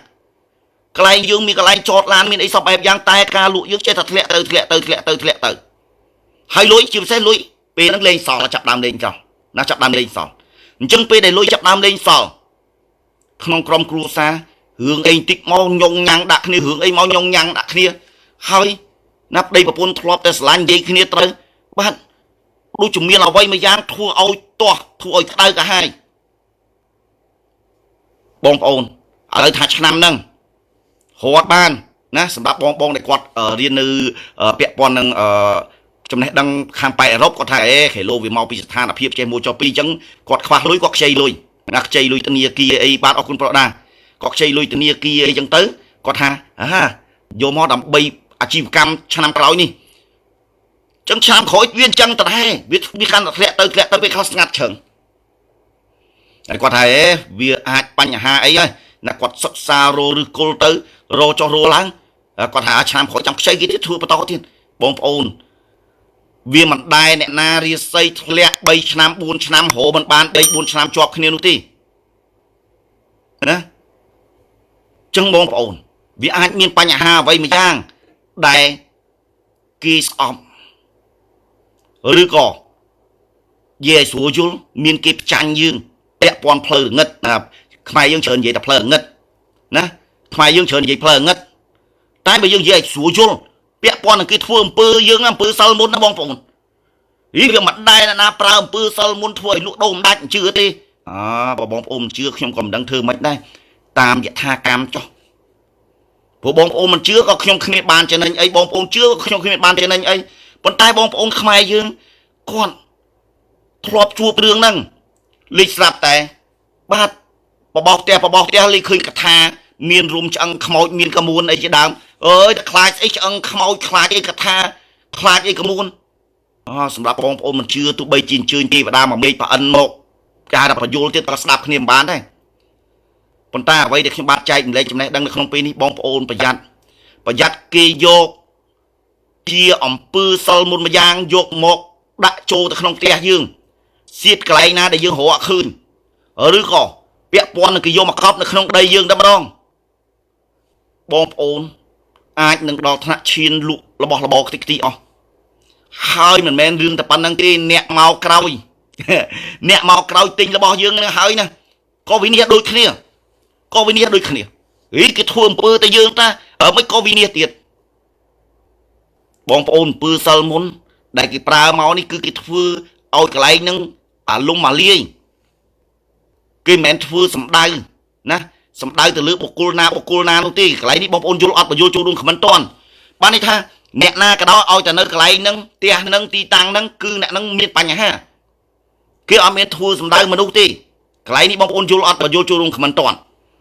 កន្លែងយើងមានកន្លែងចតឡានមានអីសពបែបយ៉ាងតែការលក់យើងចេះតែធ្លាក់ទៅហើយលុយជាពិសេសលុយពេលហ្នឹងលេងសល់ចាប់ដើមលេងចោលណាចាប់ដើមលេងសល់អញ្ចឹងពេលដែលលុយចាប់ដើមលេងសល់ក្នុងក្រុមគ្រួសាររឿងអីតិចមកញងញ៉ាំងដាក់គ្នារឿងអីមកញងញ៉ាំងដាក់គ្នាហើយណាប្តីប្រពន្ធធ្លាប់តែស្រឡាញ់និយាយគ្នាត្រូវបាទដូចជាមានអ្វីមួយយ៉ាងធ្វើឲ្យទាស់ធ្វើឲ្យក្តៅកាហាយបងប្អូនឥឡូវថាឆ្នាំហ្នឹងរត់បានណាសម្រាប់បងដែលគាត់រៀននៅពាក់ព័ន្ធនឹងចំណេះដឹងខាងប៉ែអឺរ៉ុបគាត់ថាខេឡូវាមកពីស្ថានភាពចេះមួយចុះពីរអញ្ចឹងគាត់ខ្វះលុយគាត់ខ្ចីលុយណាខ្ចីលុយធនាគារអីបាទអរគុណប្រដាគាត់ខ្ចីលុយធនាគារអីអញ្ចឹងទៅគាត់ថាយកមកដើម្បីអាជីវកម្មឆ្នាំក្រោយនេះអញ្ចឹងឆ្នាំក្រោយវាអញ្ចឹងទៅដែរវាកាន់តែធ្លាក់ទៅពេលខ្លះស្ងាត់ឈឹងហើយគាត់ថាវាអាចបញ្ហាអីហើយណាគាត់សិក្សារឬគល់ទៅរចុះរឡើងគាត់ថាឆ្នាំក្រោយចាំខ្ចីគេទៀតធ្វើបន្តទៀតបងប្អូនវាមិនដែរអ្នកណារាសីធ្លាក់3ឆ្នាំ4ឆ្នាំរហូតមិនបាន3 4ឆ្នាំជាប់គ្នានោះទេណាចឹងបងប្អូនវាអាចមានបញ្ហាអ្វីមួយយ៉ាងដែលគេស្អប់ឬក៏យេស្រួលយល់មានគេផ្ចាញ់យើងពាក់ព័ន្ធផ្លូវងឹតណាខ្មែរយើងច្រើននិយាយតែផ្លូវងឹតណាខ្មែរយើងច្រើននិយាយផ្លូវងឹតតែបើយើងនិយាយស្រួលយល់ពាក់ព័ន្ធនឹងគេធ្វើអំពើយើងអំពើសិលមុនណាបងប្អូនវាមិនដែរណាប្រើអំពើសិលមុនធ្វើឲ្យលក់ដូរមិនដាច់ជឿទេបើបងប្អូនមិនជឿខ្ញុំក៏មិនដឹងធ្វើមិនដែរតាមយថាកម្មចុះព្រោះបងប្អូនមិនជឿក៏ខ្ញុំគ្មានបានចំណេញអីបងប្អូនជឿក៏ខ្ញុំគ្មានបានចំណេញអីប៉ុន្តែបងប្អូនខ្មែរយើងគាត់ធ្លាប់ជួបរឿងហ្នឹងលេខស្រាប់តែបាទបបោផ្ទះលេខឃើញកថាមានរុំឆ្អឹងខ្មោចមានកមួនអីជាដើមអើយតែខ្លាចអីឆ្អឹងខ្មោចខ្លាចអីកថាខ្លាចអីកមួនសម្រាប់បងប្អូនមិនជឿទោះបីជាអញ្ជើញទេវតាមកមេឃប្រអិនមកគេហៅថាបញ្យលទៀតក៏ស្ដាប់គ្នាមិនបានដែរប៉ុន្តែអ្វីដែលខ្ញុំបាទចែកម្លែកចំណេះដឹងនៅក្នុងពេលនេះបងប្អូនប្រយ័ត្នគេយកជាអំពើសិលមុនមួយយ៉ាងយកមកដាក់ចូលទៅក្នុងផ្ទះយើងសៀតកន្លែងណាដែលយើងរកឃើញឬក៏ពាក់ព័ន្ធនឹងគេយកមកកប់នៅក្នុងដីយើងតែម្ដងបងប្អូនអាចនឹងដល់ថ្នាក់ឈានលក់របស់របរខ្ទេចខ្ទីអស់ hơi mình men riêng tập năng kia nẹt màu cày nẹt màu cày tinh là bao dương hơi nè có vì nẹt đôi kia có vì nẹt đôi kia ý cái thua bơ tay dương ta ở mấy có vì nẹt tiệt bong ôn bơ salmon đại cái pra máu này cứ cái thua ao cái này nâng lung mà lia cái men thua sầm đai nè sầm đai từ lưỡi bọc cô na luôn tí cái này đi bong ôn vô ọt và vô luôn không ăn toàn ban này tha nẹt na cái đó ao cho nơi cái này nâng tia nâng ti tăng nâng cứ nẹt nâng miệt bánh ha cái ở miệt thua sầm đai mà đâu tí cái này đi bong ôn vô ọt và vô luôn không ăn toàn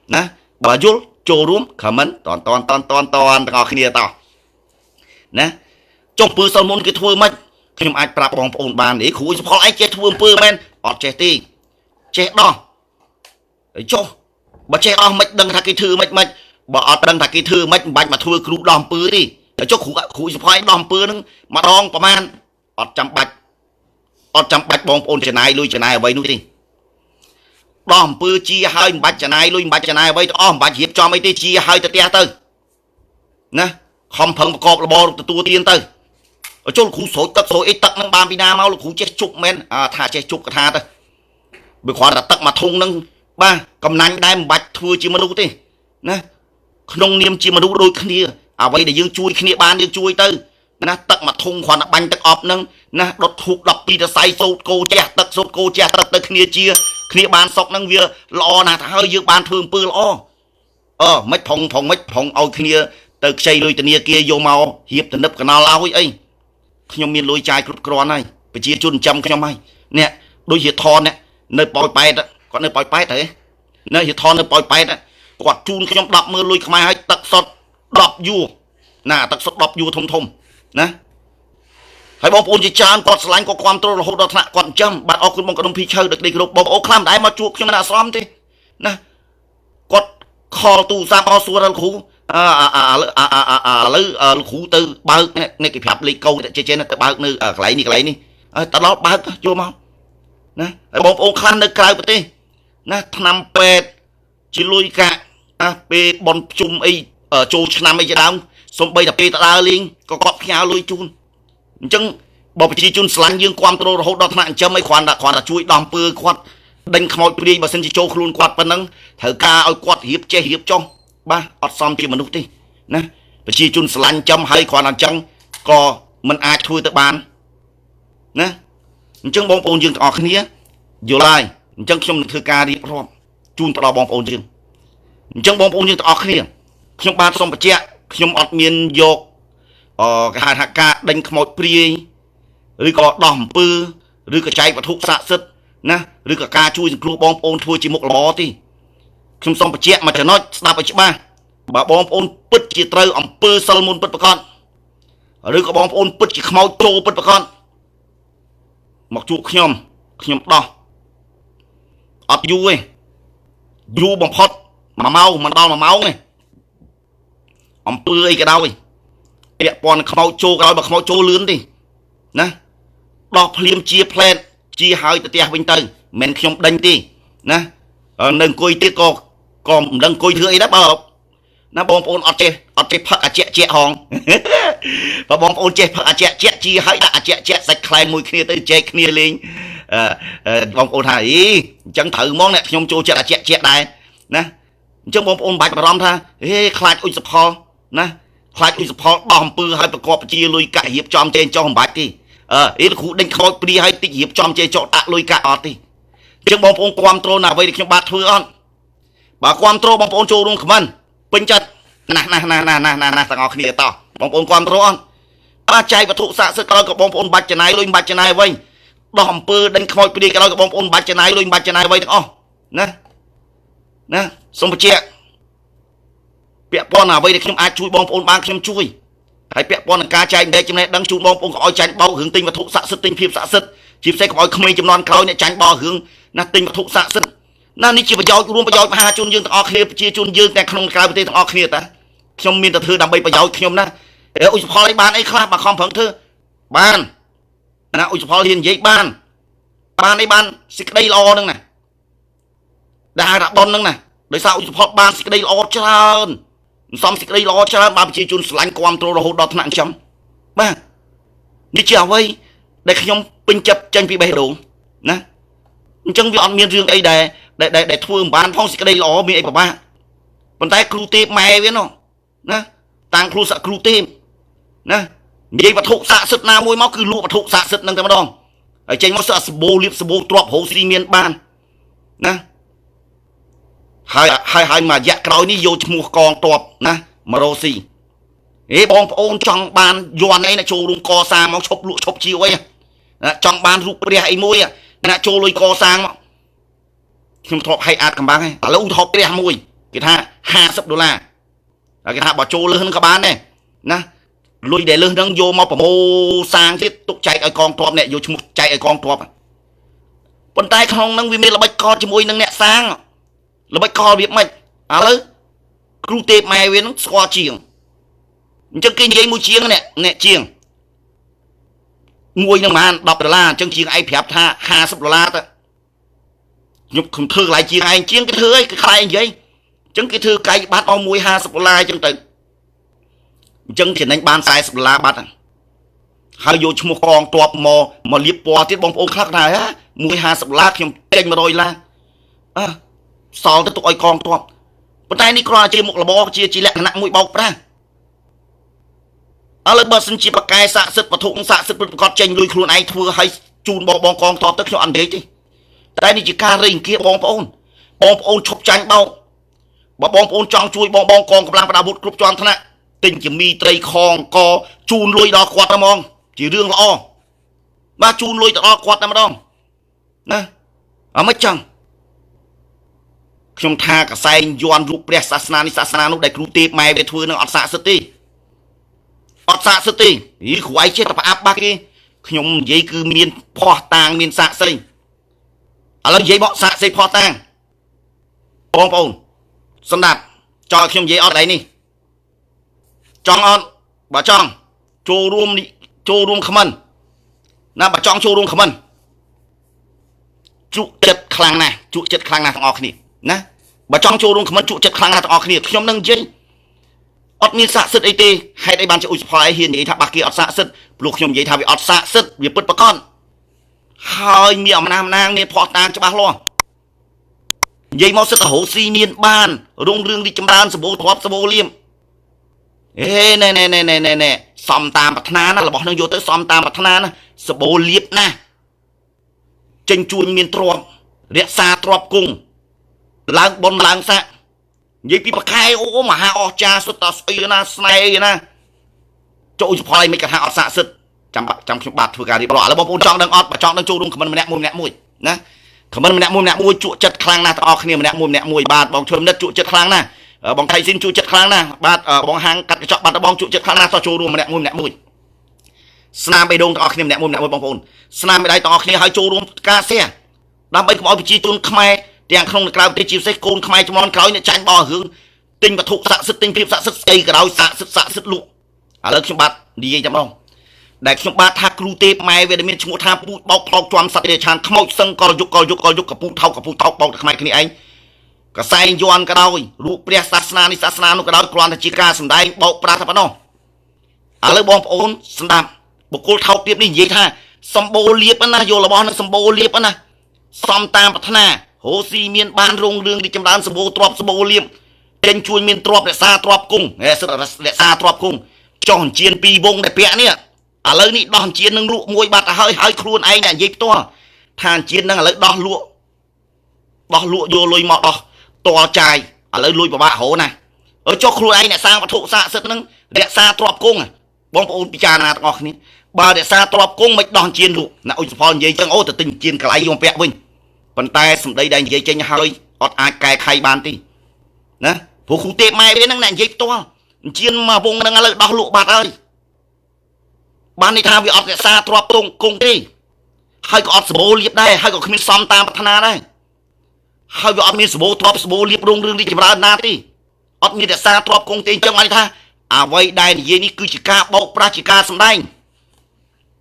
nè bà vôចូលរួមខមមិនតនទាំងអស់គ្នាតោះណាចុះពើសលមុនគេធ្វើម៉េចខ្ញុំអាចប្រាប់បងប្អូនបាននេះគ្រូសផលឯងចេះធ្វើអំពើមែនអត់ចេះទេចេះដោះហើយចុះបើចេះដោះមិនដឹងថាគេធ្វើម៉េចបើអត់ដឹងថាគេធ្វើម៉េចមិនបាច់មកធ្វើគ្រូដោះអំពើទេហើយចុះគ្រូសផលឯងដោះអំពើនឹងម្ដងប្រហែលអត់ចាំបាច់បងប្អូនចំណាយលុយចំណាយអ្វីនោះទេដោះអំពើជាហើយមិនបាច់ចំណាយលុយមិនបាច់ចំណាយអ្វីទាំងអស់មិនបាច់រៀបចំអីទេជាហើយទៅផ្ទះទៅណាខំប្រឹងប្រកបរបរទទួលទានទៅចូលគ្រូស្រូចទឹកស្រូចអីទឹកនឹងបានពីណាមកលោកគ្រូចេះជប់មែនថាចេះជប់ក៏ថាទៅបើគ្រាន់តែទឹកមួយធុងនឹងបាទកំណាញ់ដែរមិនបាច់ធ្វើជាមនុស្សទេណាក្នុងនាមជាមនុស្សដូចគ្នាអ្វីដែលយើងជួយគ្នាបានយើងជួយទៅណាទឹកមួយធុងគ្រាន់តែបាញ់ទឹកអប់នឹងណាដុតធូប12ទៅសៃសូត្រគោជះទឹកសូត្រគោជះទឹកទៅគ្នាជាគ្នាបានសុកនឹងវាល្អណាស់ទៅហើយយើងបានធ្វើអំពើល្អមិនផុងឲ្យគ្នាទៅខ្ចីលុយធនាគារយកមករៀបទំនឹបកណល់ឲ្យអីខ្ញុំមានលុយចាយគ្រប់គ្រាន់ហើយប្រជាជនចាំខ្ញុំហើយនេះដូចជាថននៅប៉ោយប៉ែតគាត់នៅប៉ោយប៉ែតហ៎នៅជាថននៅប៉ោយប៉ែតគាត់ជូនខ្ញុំ100000លុយខ្មែរឲ្យទឹកសុទ្ធ10យួរណាទឹកសុទ្ធ10យួរធំណាហើយបងប្អូនជាច្រើនគាត់ឆ្លាញ់គាត់គ្រប់គ្រងរហូតដល់ថ្នាក់គាត់ចាំបាទអរគុណបងកណ្ដុំភីឈៅដឹកនេះគ្រប់បងប្អូនខ្លះមិនដែរមកជួបខ្ញុំនៅអាស្រមទេណាគាត់ខលទូរស័ព្ទមកសួរដល់គ្រូឥឡូវលោកគ្រូទៅបើកនេះគេប្រាប់លេខកូនចេះទៅបើកនៅកន្លែងនេះហើយតឡប់បើកចូលមកណាហើយបងប្អូនខ្លះនៅក្រៅប្រទេសណាថ្នាំពេទ្យជាលុយកាក់ពេលបនជុំអីចូលឆ្នាំអីជាដើមសំបីតែពេលតដើរលេងក៏គាត់ផ្ញើលុយជូនអញ្ចឹងបើប្រជាជនឆ្លាញ់យើងគ្រប់គ្រងរហូតដល់ថ្នាក់អញ្ចឹងអីគ្រាន់តែជួយដំពើគាត់ដេញខ្មោចព្រាយបើសិនជាចូលខ្លួនគាត់ប៉ុណ្ណឹងត្រូវការឲ្យគាត់រៀបចេះរៀបចុះបាទអត់សមជាមនុស្សទេណាប្រជាជនឆ្លាញ់ចំហើយគ្រាន់តែអញ្ចឹងក៏មិនអាចធ្វើទៅបានណាអញ្ចឹងបងប្អូនយើងទាំងអស់គ្នាយល់ហើយអញ្ចឹងខ្ញុំនឹងធ្វើការរៀបរាប់ជូនទៅដល់បងប្អូនយើងអញ្ចឹងបងប្អូនយើងទាំងអស់គ្នាខ្ញុំបាទសូមបញ្ជាក់ខ្ញុំអត់មានយកគេហៅថាការដេញខ្មោចព្រាយឬក៏ដោះអំពើឬក៏ចែកវត្ថុស័ក្តិសិទ្ធិណាឬក៏ការជួយសង្គ្រោះបងប្អូនធ្វើជាមុខរបរទេខ្ញុំសូមបញ្ជាក់មួយចំណុចស្ដាប់ឲ្យច្បាស់បើបងប្អូនពិតជាត្រូវអំពើសិលមុនពិតប្រាកដឬក៏បងប្អូនពិតជាខ្មោចចូលពិតប្រាកដមកជួបខ្ញុំដោះអត់យូរទេយូរបំផុត1ម៉ោងមិនដល់1ម៉ោងទេអំពើអីក៏ដោយពាក់ព័ន្ធខ្មោចចូលក៏ដោយបើខ្មោចចូលលឿនទេណាដោះភ្លាមជាផ្លែតជាហើយទៅផ្ទះវិញទៅមិនខ្ញុំដេញទេណានៅអង្គុយទៀតក៏មិនដឹងអង្គុយធ្វើអីដែរបើណាបងប្អូនអត់ចេះផឹកអាជាក់ហងបើបងប្អូនចេះផឹកអាជាក់ជាហើយដាក់អាជាក់សាច់ខ្លែងមួយគ្នាទៅចែកគ្នាលេងបងប្អូនថាអីអញ្ចឹងត្រូវហ្មងអ្នកខ្ញុំចូលចិត្តអាជាក់ដែរណាអញ្ចឹងបងប្អូនបាច់បារម្ភថាខ្លាចអ៊ុចសផលណាខ្លាចអ៊ុចសផលដោះអំពើឲ្យប្រកបជាលុយកាក់រៀបចំចេញចុះមិនបាច់ទេគ្រូដេញខ្មោចព្រាយឲ្យតិចរៀបចំចេញចុះដាក់លុយកាក់អត់ទេអញ្ចឹងបងប្អូនគ្រប់គ្រងណាអ្វីដែលខ្ញុំបាទធ្វើអត់បើគ្រប់គ្រងបងប្អូនចូលរួមខមមិនពេញចិត្តណាស់ទាំងអស់គ្នាតោះបងប្អូនគ្រប់គ្រងអត់បាទចែកវត្ថុស័ក្តិសិទ្ធិក៏បងប្អូនបាច់ចំណាយលុយមិនបាច់ចំណាយអ្វីដោះអំពើដេញខ្មោចព្រាយក៏បងប្អូនបាច់ចំណាយលុយមិនបាច់ចំណាយអ្វីទាំងអស់ណាសូមបញ្ជាក់ពាក់ព័ន្ធអ្វីដែលខ្ញុំអាចជួយបងប្អូនបានខ្ញុំជួយហើយពាក់ព័ន្ធនឹងការចែកម្លែកចំណេះដឹងជូនបងប្អូនក៏ឲ្យចាញ់បោករឿងទិញវត្ថុស័ក្តិសិទ្ធិទិញភាពស័ក្តិសិទ្ធិជាពិសេសក៏ឲ្យក្មេងចំនួនក្រោយអ្នកចាញ់បោករឿងណាទិញវត្ថុស័ក្តិសិទ្ធិណានេះជាប្រយោជន៍រួមប្រយោជន៍មហាជនយើងទាំងអស់គ្នាប្រជាជនយើងទាំងក្នុងក្រៅប្រទេសទាំងអស់គ្នាតាខ្ញុំមានតែធ្វើដើម្បីប្រយោជន៍ខ្ញុំណាអ៊ុចផលអីបានអីខ្លះបើខំប្រឹងធ្វើបានណាអ៊ុចផលហ៊ាននិយាយបានអីបានសេចក្តីល្អហ្នឹងណាដែលរ៉ាប៉ុនហ្នឹងណាដោយសារអ៊ុចផលបានសេចក្តីល្អច្រើនសំសេចក្តីល្អច្រើនបើប្រជាជនស្រឡាញ់គ្រប់គ្រងរហូតដល់ថ្នាក់អញ្ចឹងបាទ នេះជាអ្វីដែលខ្ញុំពេញចិត្តចេញពីបេះដូងណាអញ្ចឹងវាអត់មានរឿងអីដែលធ្វើមិនបានផងសេចក្តីល្អមានអីពិបាកប៉ុន្តែគ្រូទេពម៉ែវានោះណាតាំងគ្រូសាក់គ្រូទេពណានិយាយវត្ថុស័ក្តិសិទ្ធិណាមួយមកគឺលក់វត្ថុស័ក្តិសិទ្ធិនឹងតែម្ដងហើយចេញមកសើសបោលៀបសបោទ្របរោស៊ីមានបានណាហើយមករយៈក្រោយនេះយកឈ្មោះកងតបណាមករោស៊ីបងប្អូនចង់បានយន់អីណាចូលរួមកសាងមកឈប់លក់ឈប់ជាវអីណាចង់បានរូបព្រះអីមួយណាចូលលុយកសាងមកខ្ញុំធ្លាប់ឲ្យអាចកំបាំងឯងឥឡូវថប់ព្រះមួយគេថា$50ហើយគេថាបើចូលលើសហ្នឹងក៏បានដែរណាលុយដែលលើសហ្នឹងយកមកប្រមូលសាងទៀតទុកចែកឲ្យកងទ័ពអ្នកយកឈ្មោះចែកឲ្យកងទ័ពប៉ុន្តែក្នុងហ្នឹងវាមានល្បិចកលជាមួយនឹងអ្នកសាងល្បិចកលវាមិនឥឡូវគ្រូទេពម៉ែវាហ្នឹងស្គាល់ជាងអញ្ចឹងគេនិយាយមួយជាងអ្នកជាងមួយនឹងបាន$10អញ្ចឹងជាងឯងប្រាប់ថា$50ទៅខ្ញុំធ្វើកន្លែងជាងឯងជាងគេធ្វើអីគេខ្លាយនិយាយអញ្ចឹងគេធ្វើកាយបាត់ឲ្យមួយ$50អញ្ចឹងទៅអញ្ចឹងចំណេញបាន$40បាត់ហើយយកឈ្មោះកងទ័ពមកលាបពណ៌ទៀតបងប្អូនខ្លះថាមួយ$50ខ្ញុំទិញ$100សល់ទៅទុកឲ្យកងទ័ពប៉ុន្តែនេះគ្រាន់តែជាមុខរបរជាលក្ខណៈមួយបោកប្រាស់ឥឡូវបើសិនជាបកកែស័ក្តិសិទ្ធិវត្ថុស័ក្តិសិទ្ធិប្រកាសចេញលុយខ្លួនឯងធ្វើឲ្យជូនបងកងទ័ពទៅខ្ញុំអត់និយាយទេតែនេះជាការរៃអង្គាបងប្អូនឈប់ចាញ់បោកបើបងប្អូនចង់ជួយបងកងកម្លាំងប្រដាប់អាវុធគ្រប់ជាន់ថ្នាក់ទិញជាមីត្រីខងកជូនលុយដល់គាត់តែហ្មងជារឿងល្អបាទជូនលុយទៅដល់គាត់តែម្ដងណាអត់មិនចឹងខ្ញុំថាកសែងយន់រូបព្រះសាសនានេះសាសនានោះដែលគ្រូទេពម៉ែវាធ្វើនឹងអត់ស័ក្តិសិទ្ធិទេអត់ស័ក្តិសិទ្ធិទេគ្រូឯងចេះតែប្រអាប់បាក់គេខ្ញុំនិយាយគឺមានផោះតាងមានស័ក្តិសិទ្ធិឥឡូវនិយាយមកស័ក្តិសិទ្ធិផោះតាងបងប្អូនសម្រាប់ចោលខ្ញុំនិយាយអត់ឯនេះចង់អត់បើចង់ចូលរួមខមមិនណាបើចង់ចូលរួមខមមិនជក់ចិត្តខ្លាំងណាស់ទាំងអស់គ្នាណាបើចង់ចូលរួមខមមិនជក់ចិត្តខ្លាំងណាស់ទាំងអស់គ្នាខ្ញុំនឹងនិយាយអត់មានស័ក្តិសិទ្ធិអីទេហេតុអីបានជាឧសភ័យហ៊ាននិយាយថាបាក់គេអត់ស័ក្តិសិទ្ធិព្រោះខ្ញុំនិយាយថាវាអត់ស័ក្តិសិទ្ធិវាពិតប្រាកដហើយមានអំណាចមានផោះតាងច្បាស់លាស់និយាយមកសិទ្ធិរស់ស៊ីមានបានរុងរឿងរីចម្រើនសបោទ្របសបោលៀមណែសំតាមប្រាថ្នាណារបស់នឹងយកទៅសំតាមប្រាថ្នាណាសបោលៀបណាចេញជួញមានទ្របរក្សាទ្របគង់ឡើងបុណ្យឡើងសាក់និយាយពីប្រខែអូមហាអស្ចារ្យសុទ្ធតែស្អីណាស្នេហ៍ណាចូលសុផលមិនគេថាអត់ស័ក្តិសិទ្ធិចាំខ្ញុំបាទធ្វើការរៀបរាប់ឥឡូវបងប្អូនចង់ដឹងអត់បើចង់ដឹងចូលរួមខមមិនម្នាក់មួយណាខមមិនម្នាក់មួយជក់ចិត្តខ្លាំងណាស់ទាំងអស់គ្នាម្នាក់មួយបាទបងធ្វើនិតជក់ចិត្តខ្លាំងណាស់បងថៃស៊ីនជក់ចិត្តខ្លាំងណាស់បាទបងហាងកាត់កញ្ចក់បាត់បងជក់ចិត្តខ្លាំងណាស់តោះចូលរួមម្នាក់មួយស្នាមបេះដូងទាំងអស់គ្នាម្នាក់មួយបងប្អូនស្នាមបេះដៃទាំងអស់គ្នាឲ្យចូលរួមការសះដើម្បីកុំឲ្យប្រជាជនខ្មែរទាំងក្នុងនិងក្រៅប្រទេសជាពិសេសកូនខ្មែរចំនួនក្រោយអ្នកចាញ់បោះរឿងទិញវត្ថុស័ក្តិសិទ្ធិទិញព្រៀបស័ក្តិសិទ្ធិស្អីក្រោយស័ក្តិសិទ្ធិលក់ឥឡូវខ្ញុំបាទនិយាយតែម្ដងដែលខ្ញុំបាទថាគ្រូទេពម៉ែវាមានឈ្មោះថាពូជបោកផ្លោកជាប់សត្វរាឆានខ្មោចសឹងកលយុគកពូថោកបោកតែខ្មែរគ្នាឯងកសែងយន់ក៏ដោយរូបព្រះសាសនានេះសាសនានោះក៏ដោយគ្រាន់តែជាការសម្ដែងបោកប្រាស់តែប៉ុណ្ណោះឥឡូវបងប្អូនស្ដាប់បុគ្គលថោកទាបនេះនិយាយថាសម្បូរលៀបណាយករបស់នឹងសម្បូរលៀបណាសំតាមប្រាថ្នាហូស៊ីមានបានរងរឿងរីចម្រើនសម្បូរទ្របសម្បូរលៀបចេញជួយមានទ្របរក្សាទ្របគង់សិទ្ធិរក្សាទ្របគង់ចោះអញ្ជៀនពីរវងដែលពាក់នេះឥឡូវនេះដោះអញ្ជៀននឹងលក់មួយបាត់ទៅហើយខ្លួនឯងនិយាយផ្ទាល់ថាអញ្ជៀននឹងឥឡូវដោះលក់យកលុយមកដោះតល់ចាយឥឡូវលួចពិបាករហូតណាចុះខ្លួនឯងអ្នកសាងវត្ថុស័ក្តិសិទ្ធិនឹងរក្សាទ្របគង់បងប្អូនពិចារណាទាំងអស់គ្នាបើរក្សាទ្របគង់មិនដោះអញ្ជៀនលក់ណាអ៊ុយសផលនិយាយចឹងទៅទិញអញ្ជៀនកន្លែងយកពាក់វិញប៉ុន្តែសម្ដីដែលនិយាយចេញហើយអត់អាចកែខៃបានទេណាព្រោះគ្រូទេពម៉ែវានឹងអ្នកនិយាយផ្ទាល់អញ្ជៀនមកវងនឹងឥឡូវដោះលក់បាត់ហើយបានន័យថាវាអត់រក្សាទ្របគង់ទេហើយក៏អត់សម្បូរលៀបដែរហើយក៏គ្មានសំតាមប្រាថ្នាដែរហើយវាអត់មានសម្បូរទ្របសម្បូរលៀបរងរឿងរីចម្រើនណាទេអត់មានរក្សាទ្របគង់ទេអញ្ចឹងបានថាអ្វីដែលនិយាយនេះគឺជាការបោកប្រាស់ជាការសម្ដែង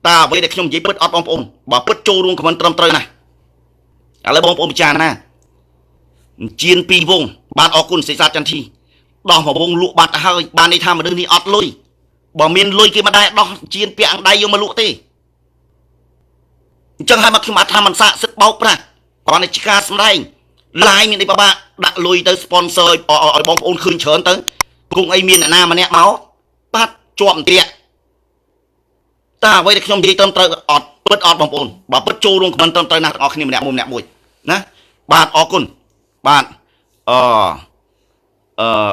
តើអ្វីដែលខ្ញុំនិយាយពិតអត់បងប្អូនបើពិតចូលរួមខមមិនត្រឹមត្រូវណាស់ឥឡូវបងប្អូនពិចារណាអញ្ជៀនពីរវងបានអរគុណសេសាចន្ទធីដោះមកវងលក់បាត់ទៅហើយបានន័យថាមនុស្សនេះអត់លុយ บ่មានលុយគេមិនដែរដោះជៀនពាក់អង្ដៃយកមកលក់ទេអញ្ចឹងហើយមកខ្ញុំអត់ថាមិនស័ក្តិសិទ្ធិបោកប្រាស់គ្រាន់តែជាការសម្ដែងឡាយមានអីបាក់ដាក់លុយទៅ sponsor ឲ្យបងប្អូនឃើញច្រើនទៅគង់អីមានអ្នកណាម្នាក់មកបាត់ជាប់អន្ទាក់តើអ្វីដែលខ្ញុំនិយាយត្រឹមត្រូវអត់ពិតអត់បងប្អូនបើពិតចូលរួមខមមិនត្រឹមត្រូវណាស់ទាំងអស់គ្នាម្នាក់មួយណាបាទអរគុណបាទ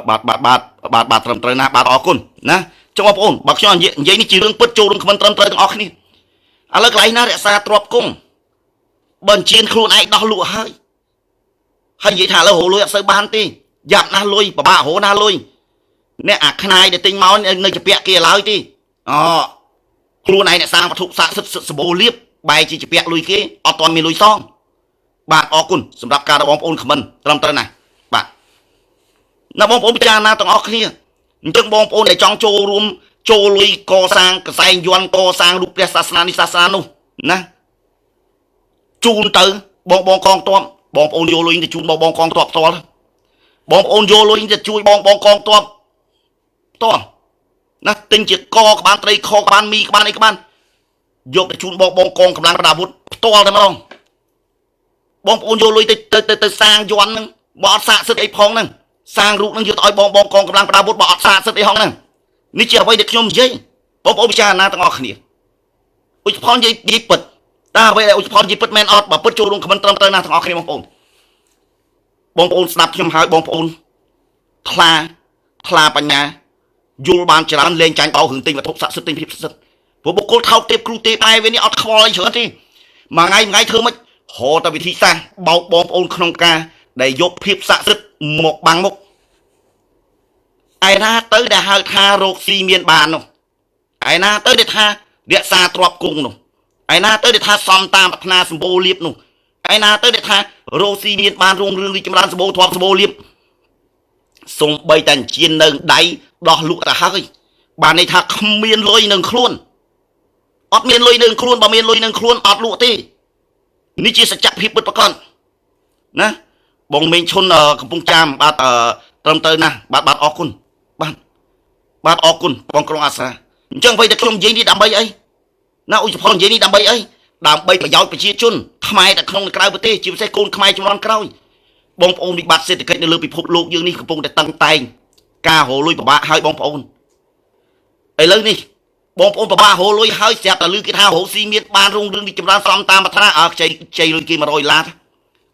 បាទត្រឹមត្រូវណាស់បាទអរគុណណាចុះបងប្អូនបើខ្ញុំនិយាយនេះជារឿងពិតចូលរួមខមមិនត្រឹមត្រូវទាំងអស់គ្នាឥឡូវកន្លែងណារក្សាទ្រព្យគង់បើអញ្ជើញខ្លួនឯងដោះលក់ហើយនិយាយថាឥឡូវរកលុយអត់សូវបានទេយ៉ាប់ណាស់លុយពិបាករកណាស់លុយអ្នកអាខ្នាយដែលទិញមកនៅជាពាក់គេឡើយទេខ្លួនឯងអ្នកសាងវត្ថុស័ក្តិសិទ្ធិសម្បូរលៀបបែរជាជាពាក់លុយគេអត់ទាន់មានលុយសងបាទអរគុណសម្រាប់ការរបស់បងប្អូនខមមិនត្រឹមត្រូវណាស់បាទណាបងប្អូនពិចារណាទាំងអស់គ្នាអញ្ចឹងបងប្អូនដែលចង់ចូលរួមចូលលុយកសាងកសែងយ័ន្តកសាងរូបព្រះសាសនានេះសាសនានោះណាជូនទៅបងកងទ័ពបងប្អូនយកលុយទៅជូនបងកងទ័ពផ្ទាល់បងប្អូនយកលុយទៅជួយបងកងទ័ពផ្ទាល់ណាទិញជាកក្បានត្រីខក្បានមីក្បានអីក្បានយកទៅជូនបងកងកម្លាំងប្រដាប់អាវុធផ្ទាល់តែម្ដងបងប្អូនយកលុយទៅសាងយ័ន្តហ្នឹងបើអត់សាកសិទ្ធអីផងហ្នឹងសាងរូបហ្នឹងយកទៅឲ្យបងកងកម្លាំងប្រដាប់អាវុធបើអត់សាកសិទ្ធអីហងហ្នឹងនេះជាអ្វីដែលខ្ញុំនិយាយបងប្អូនពិចារណាទាំងអស់គ្នាឧចផលនិយាយពិតតើអ្វីដែលឧចផលនិយាយពិតមែនអត់បើពិតចូលរួមខមមិនត្រឹមត្រូវណាទាំងអស់គ្នាបងប្អូនស្ដាប់ខ្ញុំហើយបងប្អូនថ្លាបញ្ញាយល់បានច្រើនលេងចាញ់បោរឿងទិញវត្ថុស័ក្តិសិទ្ធិទិញភាពស័ក្តិសិទ្ធិព្រោះបុគ្គលថោកទេពគ្រូទេពឯវានេះអត់ខ្វល់អីច្រើនទេមួយថ្ងៃធ្វើមិនហៅតែវិធីសាស្ត្របោកបងប្អូនក្នុងការដែលយកភាពស័ក្តិសិទ្ធិមកបាំងមុខឯណាទៅដែលហៅថារោគស៊ីមានបាននោះឯណាទៅដែលថារក្សាទ្រព្យគង់នោះឯណាទៅដែលថាសំតាមប្រាថ្នាសម្បូរលៀបនោះឯណាទៅដែលថារោគស៊ីមានបានរងរឿងរីកចម្រើនសម្បូរទ្រព្យសម្បូរលៀបសំបីតែជៀននៅដៃដោះលក់ទៅហើយបានន័យថាគ្មានលុយនឹងខ្លួនអត់មានលុយនឹងខ្លួនបើមានលុយនឹងខ្លួនអត់លក់ទេនេះជាសច្ចភាពពិតប្រាកដណាបងមេងឈុនកំពុងចាំបាទត្រឹមត្រូវណាស់បាទអរគុណបាទអរគុណបងក្រុងអាសាអញ្ចឹងអ្វីដែលខ្ញុំនិយាយនេះដើម្បីអីណាឧបផលនិយាយនេះដើម្បីអីដើម្បីប្រយោជន៍ប្រជាជនខ្មែរតែក្នុងក្រៅប្រទេសជាពិសេសកូនខ្មែរជំនាន់ក្រោយបងប្អូនវិបត្តិសេដ្ឋកិច្ចនៅលើពិភពលោកយើងនេះកំពុងតែតឹងតែងការរលួយពិបាកហើយបងប្អូនឥឡូវនេះបងប្អូនពិបាករលួយហើយស្រាប់តែលឺគេថារកស៊ីមានបានរងរឿងរីកចម្រើនសំតាមប្រាថ្នាខ្ចីលុយគេ100 ឡា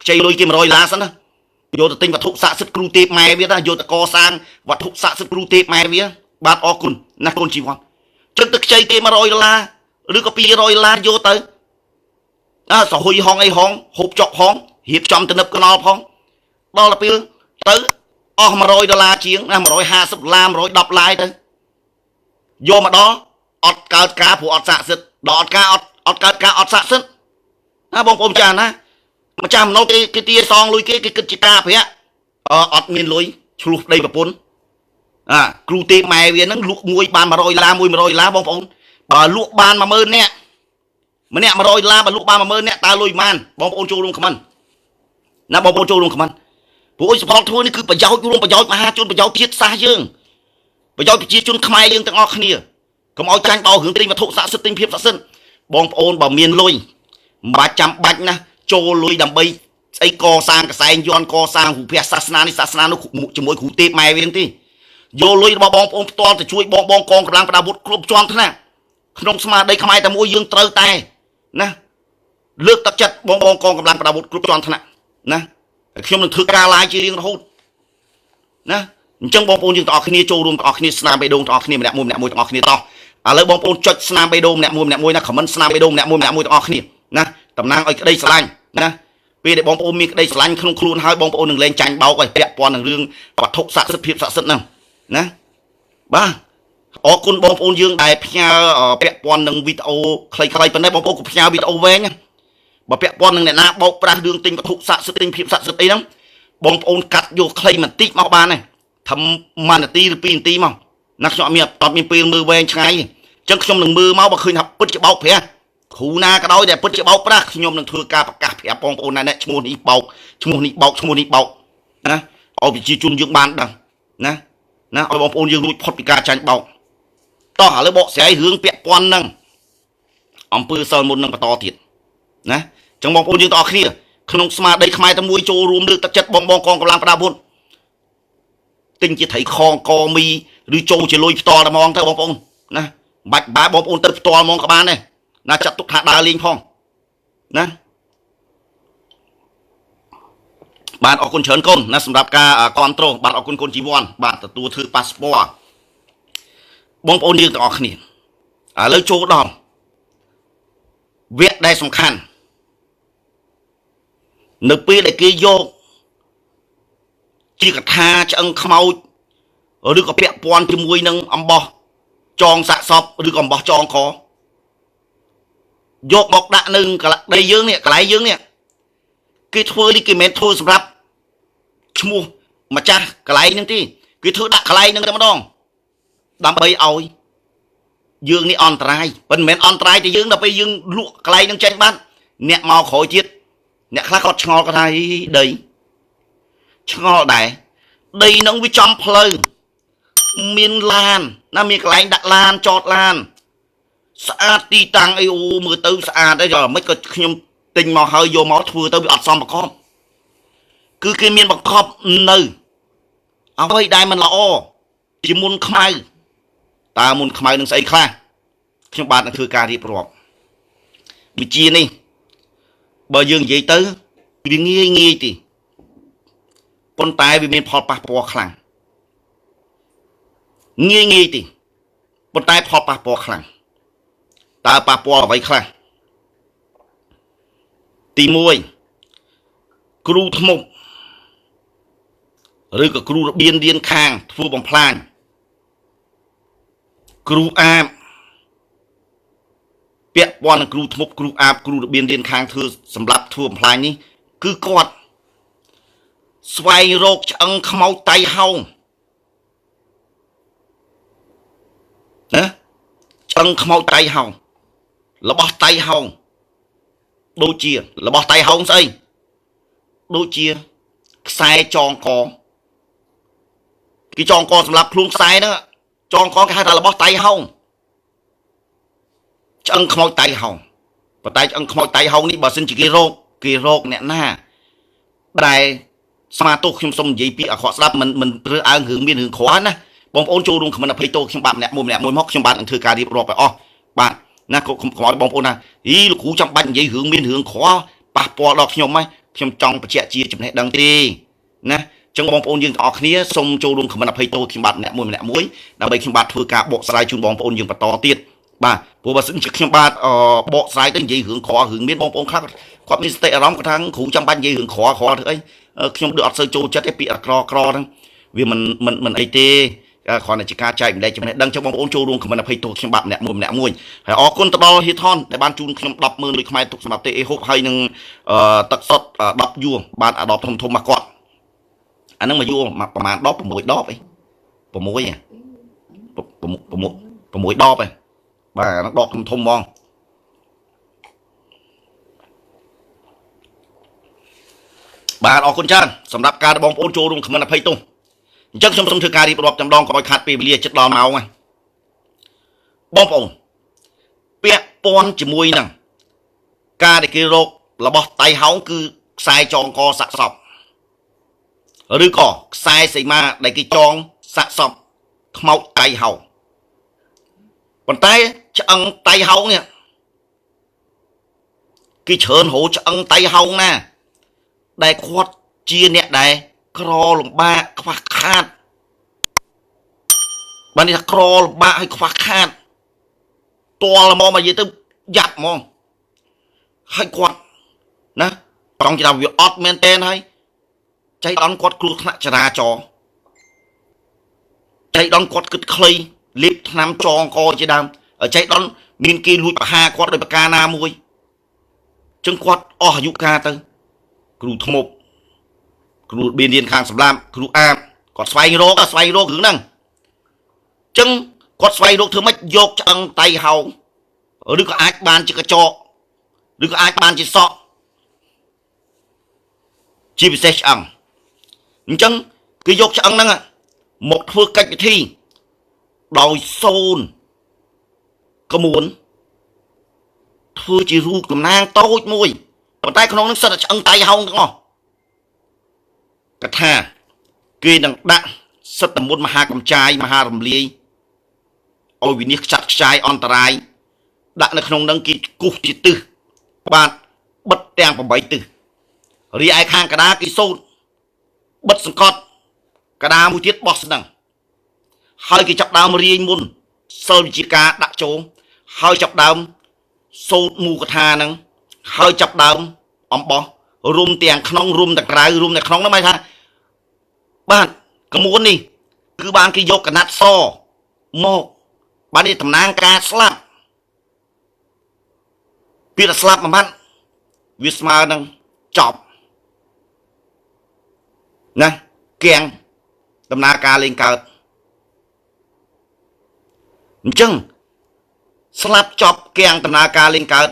ខ្ចីលុយគេ100 ឡាសិនណាយកទៅទិញវត្ថុស័ក្តិសិទ្ធិគ្រូទេពម៉ែវាណាយកទៅកសាងវត្ថុស័ក្តិសិទ្ធិគ្រូទេពម៉ែវាបាទអរគុណណាកូនជីវ័នចឹងទៅខ្ចីគេ100 ឬក៏200 ឡាយកទៅសហុយហងអីហងហូបចុកផងរៀបចំទៅនឹបកណល់ផងដល់ទៅពេលទៅអស់$100ជាងណា$150 $110ឡាយទៅយកមកដល់អត់កើតការព្រោះអត់ស័ក្តិសិទ្ធិដល់អត់កើតការអត់ស័ក្តិសិទ្ធិណាបងប្អូនចាណាម្ចាស់ម្នោះគេទាសងលុយគេគិតជាការប្រាក់អត់មានលុយឆ្លោះប្តីប្រពន្ធគ្រូទេពម៉ែវាហ្នឹងលក់មួយបាន$100 100 ឡាបងប្អូនបើលក់បាន10000នាក់ម្នាក់$100បើលក់បាន10000នាក់តើលុយប៉ុន្មានបងប្អូនចូលរួមខមមិនណាបងប្អូនចូលរួមខមមិនព្រោះសផលធ្វើនេះគឺប្រយោជន៍រួមប្រយោជន៍មហាជនប្រយោជន៍ជាតិសាសន៍យើងប្រយោជន៍ប្រជាជនខ្មែរយើងទាំងអស់គ្នាកុំឲ្យចាញ់បោរឿងទិញវត្ថុស័ក្តិសិទ្ធិទិញភាពស័ក្តិសិទ្ធិបងប្អូនបើមានលុយមិនបាច់ចាំបាច់ណាចូលលុយដើម្បីស្អីកសាងកសែងយ័ន្តកសាងរូបព្រះសាសនានេះសាសនានោះជាមួយគ្រូទេពម៉ែវិញទេយកលុយរបស់បងប្អូនផ្ទាល់ទៅជួយបងកងកម្លាំងប្រដាប់អាវុធគ្រប់ជាន់ថ្នាក់ក្នុងស្មារតីខ្មែរតែមួយយើងត្រូវតែណាលើកទឹកចិត្តបងកងកម្លាំងប្រដាប់អាវុធគ្រប់ជាន់ថ្នាក់ណាខ្ញុំនឹងធ្វើការឡាយជារៀងរហូតណាអញ្ចឹងបងប្អូនយើងទាំងអស់គ្នាចូលរួមទាំងអស់គ្នាស្នាមបេះដូងទាំងអស់គ្នាម្នាក់មួយទាំងអស់គ្នាតោះឥឡូវបងប្អូនចុចស្នាមបេះដូងម្នាក់មួយណាខមមិនស្នាមបេះដូងម្នាក់មួយទាំងអស់គ្នាណាតំណាងឲ្យក្តីស្រឡាញ់ណាពេលដែលបងប្អូនមានក្តីស្រឡាញ់ក្នុងខ្លួនហើយបងប្អូននឹងលែងចាញ់បោកឲ្យពាក់ព័ន្ធនឹងរឿងវត្ថុស័ក្តិសិទ្ធិភាពស័ក្តិសិទ្ធិហ្នឹងណាបាទអរគុណបងប្អូនយើងដែលផ្ញើពាក់ព័ន្ធនឹងវីដេអូខ្លីៗប៉ុណ្ណេះបងប្អូនក៏ផ្ញើវីដេអូវែងបើពាក់ព័ន្ធនឹងអ្នកណាបោកប្រាស់រឿងទិញវត្ថុស័ក្តិសិទ្ធិទិញភាពស័ក្តិសិទ្ធិអីហ្នឹងបងប្អូនកាត់យកខ្លីបន្តិចមកបានដែរធ្វើ1នាទីឬ2នាទីមកណាខ្ញុំអត់មានពេលមើលវែងឆ្ងាយអញ្ចឹងខ្ញុំនឹងមើលមកបើឃើញថាពិតជាបោកប្រាស់គ្រូណាក៏ដោយដែលពិតជាបោកប្រាស់ខ្ញុំនឹងធ្វើការប្រកាសប្រាប់បងប្អូនណែឈ្មោះនេះបោកឈ្មោះនេះបោកឈ្មោះនេះបោកណាឲ្យប្រជាជនយើងបានដឹងណាឲ្យបងប្អូនយើងរួចផុតពីការចាញ់បោក តោះឥឡូវបកស្រាយរឿងពាក់ព័ន្ធហ្នឹងអំពើសិលមុននឹងបន្តទៀតណាចឹងបងប្អូនយើងទាំងអស់គ្នាក្នុងស្មារតីខ្មែរតែមួយចូលរួមលើកទឹកចិត្តបងកងកម្លាំងប្រដាប់អាវុធទិញជាត្រីខងកមីឬចូលជាលុយផ្ទាល់តែហ្មងទៅបងប្អូនណាបាច់បងប្អូនទៅផ្ទាល់ហ្មងក៏បានដែរណាចាត់ទុកថាដើរលេងផងណាបាទអរគុណច្រើនកូនណាសម្រាប់ការគ្រប់គ្រងបាទអរគុណកូនជីវ័នបាទទទួលធ្វើប៉ាសពតបងប្អូនយើងទាំងអស់គ្នាឥឡូវចូលដល់វគ្គដែលសំខាន់នៅពេលដែលគេយកជាកថាឆ្អឹងខ្មោចឬក៏ពាក់ព័ន្ធជាមួយនឹងអំបោះចងសាកសពឬក៏អំបោះចងកយកមកដាក់នៅកន្លែងយើងនេះកន្លែងយើងនេះគេធ្វើនេះគេមិនធ្វើសម្រាប់ឈ្មោះម្ចាស់កន្លែងហ្នឹងទេគេធ្វើដាក់កន្លែងហ្នឹងតែម្ដងដើម្បីឲ្យយើងនេះអន្តរាយមិនមែនអន្តរាយតែយើងដល់ពេលយើងលក់កន្លែងហ្នឹងចេញបានអ្នកមកក្រោយទៀតអ្នកខ្លះគាត់ឆ្ងល់គាត់ថាដីឆ្ងល់ដែរដីហ្នឹងវាចំផ្លូវមានឡានណាមានកន្លែងដាក់ឡានចតឡានស្អាតទីតាំងអីអូមើលទៅស្អាតអីយ៉ាងម៉េចក៏ខ្ញុំទិញមកហើយយកមកធ្វើទៅវាអត់សមប្រកបគឺគេមានបង្កប់នៅអ្វីដែលមិនល្អជាមុនខ្មៅតើមុនខ្មៅនឹងស្អីខ្លះខ្ញុំបាទនឹងធ្វើការរៀបរាប់វិជានេះបើយើងនិយាយទៅវាងាយទេប៉ុន្តែវាមានផលប៉ះពាល់ខ្លាំងងាយទេប៉ុន្តែផលប៉ះពាល់ខ្លាំងតើប៉ះពាល់អ្វីខ្លះទី1គ្រូធ្មប់ឬក៏គ្រូរបៀនរៀនខាងធ្វើបំផ្លាញគ្រូអាបពាក់ព័ន្ធនឹងគ្រូធ្មប់គ្រូអាបគ្រូរបៀនរៀនខាងធ្វើសម្រាប់ធ្វើបំផ្លាញនេះគឺគាត់ស្វែងរកឆ្អឹងខ្មោចតៃហោងណាឆ្អឹងខ្មោចតៃហោងរបស់តៃហោងដូចជារបស់តៃហោងស្អីដូចជាខ្សែចងកគេចងកសម្រាប់ខ្លួនខ្សែហ្នឹងចងកគេហៅថារបស់តៃហោងឆ្អឹងខ្មោចតៃហោងប៉ុន្តែឆ្អឹងខ្មោចតៃហោងនេះបើសិនជាគេរកអ្នកណាដែលស្មាទោសខ្ញុំសូមនិយាយពីអាក្រក់ស្ដាប់មិនរើសអើងរឿងមានរឿងក្រណាបងប្អូនចូលរួមខមមិនអភ័យទោសខ្ញុំបាទម្នាក់មួយមកខ្ញុំបាទនឹងធ្វើការរៀបរាប់ឲ្យអស់បាទណាកុំឲ្យបងប្អូនណាលោកគ្រូចាំបាច់និយាយរឿងមានរឿងក្រប៉ះពាល់ដល់ខ្ញុំហ៎ខ្ញុំចង់បញ្ជាក់ជាចំណេះដឹងទេណាចឹងបងប្អូនយើងទាំងអស់គ្នាសូមចូលរួមខមមិនអភ័យទោសខ្ញុំបាទម្នាក់មួយដើម្បីខ្ញុំបាទធ្វើការបកស្រាយជូនបងប្អូនយើងបន្តទៀតបាទព្រោះបើសិនជាខ្ញុំបាទបកស្រាយទៅនិយាយរឿងក្ររឿងមានបងប្អូនខ្លះគាត់មានសតិអារម្មណ៍គាត់ថាគ្រូចាំបាច់និយាយរឿងក្រធ្វើអីខ្ញុំដូចអត់សូវចូលចិត្តទេពាក្យក្រហ្នឹងវាមិនអីទេគ្រាន់តែជាការចែកម្លែកចំណេះដឹងchoបងប្អូនចូលរួមខមមិនអភ័យទោសខ្ញុំបាទម្នាក់មួយហើយអរគុណទៅដល់ហេថនដែលបានជូនខ្ញុំ 100000 លុយខ្មែរទុកសម្រាប់ទេអេហូបហើយនឹងទឹកសុទ្ធ10យួរបានអា10ធំមកគាត់អាហ្នឹងមកយួរប្រហែល10 6ដបអី6 6ដបឯងបាទអាហ្នឹងដបធំហ្មងបាទអរគុណច្រើនសម្រាប់ការដែលបងប្អូនចូលរួមខមមិនអភ័យទោសអញ្ចឹងខ្ញុំសូមធ្វើការរៀបរាប់តែម្ដងកុំឲ្យខាតពេលវេលាជិតដល់ម៉ោងហ្នឹងបងប្អូនពាក់ព័ន្ធជាមួយនឹងការដែលគេរករបស់តៃហោងគឺខ្សែចងកសាក់សពឬក៏ខ្សែសីមាដែលគេចងសាក់សពខ្មោចតៃហោងប៉ុន្តែឆ្អឹងតៃហោងនេះគេច្រើនរោឆ្អឹងតៃហោងណាដែលគាត់ជាអ្នកដែលក្រលំបាកខ្វះខាតបាននេះថាក្រលំបាកហើយខ្វះខាតតលមកនិយាយទៅយ៉ាប់ហ្មងហើយគាត់ណាត្រង់ជាថាវាអត់មែនតែនហើយចៃដន្យគាត់គ្រោះថ្នាក់ចរាចរណ៍ចៃដន្យគាត់គិតខ្លីលេបថ្នាំចងកជាដើមចៃដន្យមានគេលួចបហាគាត់ដោយប្រការណាមួយចឹងគាត់អស់អាយុកាលទៅគ្រូធ្មប់គ្រូបៀនរៀនខាងសម្លាប់គ្រូអាបគាត់ស្វែងរករឿងហ្នឹងចឹងគាត់ស្វែងរកធ្វើម៉េចយកឆ្អឹងតៃហោងឬក៏អាចបានជាកញ្ចក់ឬក៏អាចបានជាសក់ជាពិសេសឆ្អឹងអញ្ចឹងគឺយកឆ្អឹងហ្នឹងមកធ្វើកិច្ចពិធីដោយសូន ក្មួយធ្វើជារូបតំណាងតូចមួយប៉ុន្តែក្នុងនឹងសិតតែឆ្អឹងតៃហោងទាំងអស់កថាគេនឹងដាក់សិទ្ធិមុនមហាកំចាយមហារំលាយឲ្យវិនិច្ឆ័យខ្ចាយអន្តរាយដាក់នៅក្នុងនឹងគេគូសជាទិសបាទបិទទាំង8ទិសរីឯខាងកដាគេសូត្របិទសង្កត់កដាមួយទៀតបោះស្នឹងហើយគេចាប់ដើមរាយមុនសិលវិជាការដាក់ចូលហើយចាប់ដើមសូត្រមូកថាហ្នឹងហើយចាប់ដើមអំបោះរុំទាំងក្នុងរុំទាំងក្រៅរុំទាំងក្នុងហ្នឹងហមายថាបាទក្មួយនេះគឺបានគេយកកណាត់សមកបាននេះតំណាងការស្លាប់ពីតែស្លាប់មួយម៉ាត់វាស្មើនឹងចប់ណាគៀងដំណើរការលេងកើតអញ្ចឹងស្លាប់ចប់គៀងដំណើរការលេងកើត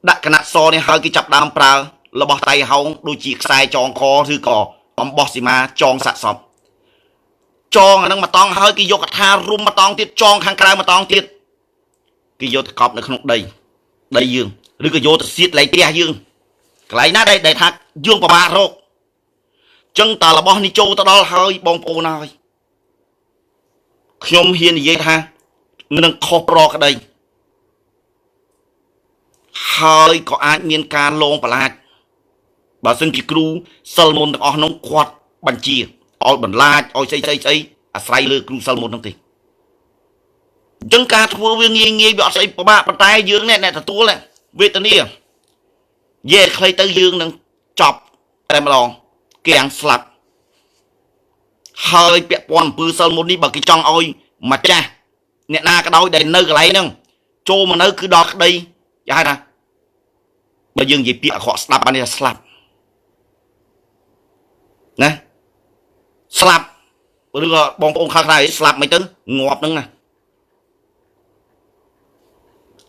ដាក់កណាត់សនេះហើយគេចាប់ដើមប្រើរបស់តៃហោងដូចជាខ្សែចងកឬក៏អំបោះសីមាចងសាក់សពចងអានឹងមកតង់ហើយគេយកកថារុំមកតង់ទៀតចងខាងក្រៅមកតង់ទៀតគេយកទៅកប់នៅក្នុងដីយើងឬក៏យកទៅសៀតកន្លែងផ្ទះយើងកន្លែងណាដែលថាយើងពិបាករកចឹងតើរបស់នេះចូលទៅដល់ហើយបងប្អូនហើយខ្ញុំហ៊ាននិយាយថានឹងខុសប្រក្តីហើយក៏អាចមានការលងបន្លាចបើសិនជាគ្រូសិលមុនទាំងអស់នោះគាត់បញ្ជាឲ្យបន្លាចឲ្យស្អីអាស្រ័យលើគ្រូសិលមុននោះទេអញ្ចឹងការធ្វើវាងាយវាអត់ស្អីពិបាកប៉ុន្តែយើងអ្នកទទួលវេទនាយេខ្លីទៅយើងនឹងចប់តែម្ដងគៀងស្លាប់ហើយពាក់ព័ន្ធអំពើសិលមុននេះបើគេចង់ឲ្យម្ចាស់អ្នកណាក៏ដោយដែលនៅកន្លែងហ្នឹងចូលមកនៅគឺដល់ក្តីគេហៅថាបើយើងនិយាយពាក្យអាក្រក់ស្ដាប់បាននេះថាស្លាប់ណាស្លាប់ឬក៏បងប្អូនខ្លះស្លាប់មិនទៅងាប់ហ្នឹងណា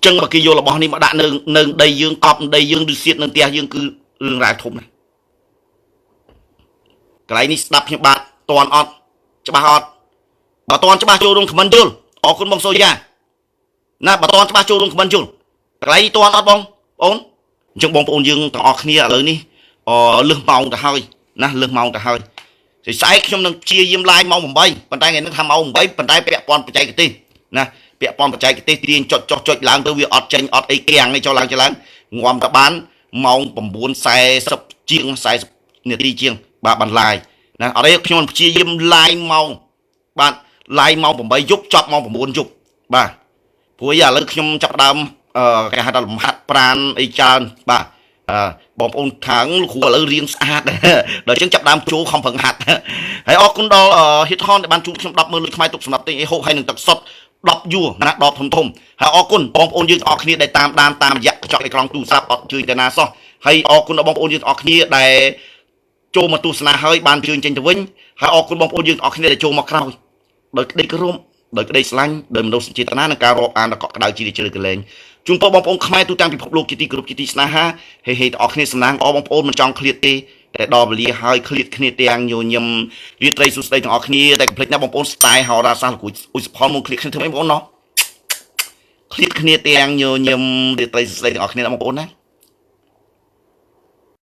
ចឹងបើគេយករបស់នេះមកដាក់នៅដីយើងកប់ដីយើងឬសៀតនៅផ្ទះយើងគឺរឿងរ៉ាវធំណាស់កន្លែងនេះស្ដាប់ខ្ញុំបាទតន់អត់ច្បាស់អត់បើតន់ច្បាស់ចូលរួមខមមិនយល់អរគុណបងសូយ៉ាណាបើតន់ច្បាស់ចូលរួមខមមិនយល់កន្លែងនេះតន់អត់បងប្អូនអញ្ចឹងបងប្អូនយើងទាំងអស់គ្នាឥឡូវនេះលឹះម៉ោងទៅហើយណាលឹះម៉ោងទៅហើយស្អែកខ្ញុំនឹងព្យាយាមឡាយម៉ោង8ប៉ុន្តែថ្ងៃនេះថាម៉ោង8ប៉ុន្តែពាក់ព័ន្ធបច្ចេកទេសណាពាក់ព័ន្ធបច្ចេកទេសទាញចុចឡើងទៅវាអត់ចេញអត់អីគៀងនេះចុះឡើងងាំតបានម៉ោង9:40ជាង40នាទីជាងបាទបានឡាយណាអត់ទេខ្ញុំព្យាយាមឡាយម៉ោងបាទឡាយម៉ោង8យប់ចប់ម៉ោង9យប់បាទព្រោះឥឡូវខ្ញុំចាប់ដើមគេហៅថាលំហាត់ប្រាណអីច្រើនបាទបងប្អូនខាងលោកគ្រូឥឡូវរៀងស្អាតដល់អញ្ចឹងចាប់ដើមចូលខំប្រឹងហាត់ហើយអរគុណដល់ហេតថនដែលបានជួបខ្ញុំ100000លុយខ្មែរទុកសម្រាប់ទិញអីហូបហើយនឹងទឹកសុទ្ធ10យួរណាដបធំហើយអរគុណបងប្អូនយើងទាំងអស់គ្នាដែលតាមដានតាមរយៈកញ្ចក់អេក្រង់ទូរស័ព្ទអត់ជួយទៅណាសោះហើយអរគុណដល់បងប្អូនយើងទាំងអស់គ្នាដែលចូលមកទស្សនាហើយបានជឿចេញទៅវិញហើយអរគុណបងប្អូនយើងទាំងអស់គ្នាដែលចូលមកក្រោយដោយក្តីគោរពដោយក្តីស្រឡាញ់ដោយមនោសញ្ចេតនានិងការរាប់អានដ៏កក់ក្ដៅជាជ្រៅកលែងជូនពរបងប្អូនខ្មែរទូទាំងពិភពលោកជាទីគោរពជាទីស្នេហាហេទាំងអស់គ្នាសំណាងបងប្អូនមិនចង់ឃ្លាតទេតែដល់វេលាហើយឃ្លាតគ្នាទាំងញញឹមរាត្រីសួស្តីទាំងអស់គ្នាតែកុំភ្លេចណាបងប្អូនស្ទាយហោរាសាស្ត្រលោកអ៊ុយសុផលមកឃ្លាតគ្នាធ្វើអីបងប្អូនណោះឃ្លាតគ្នាទាំងញញឹមរាត្រីសួស្តីទាំងអស់គ្នាណាបងប្អូនណា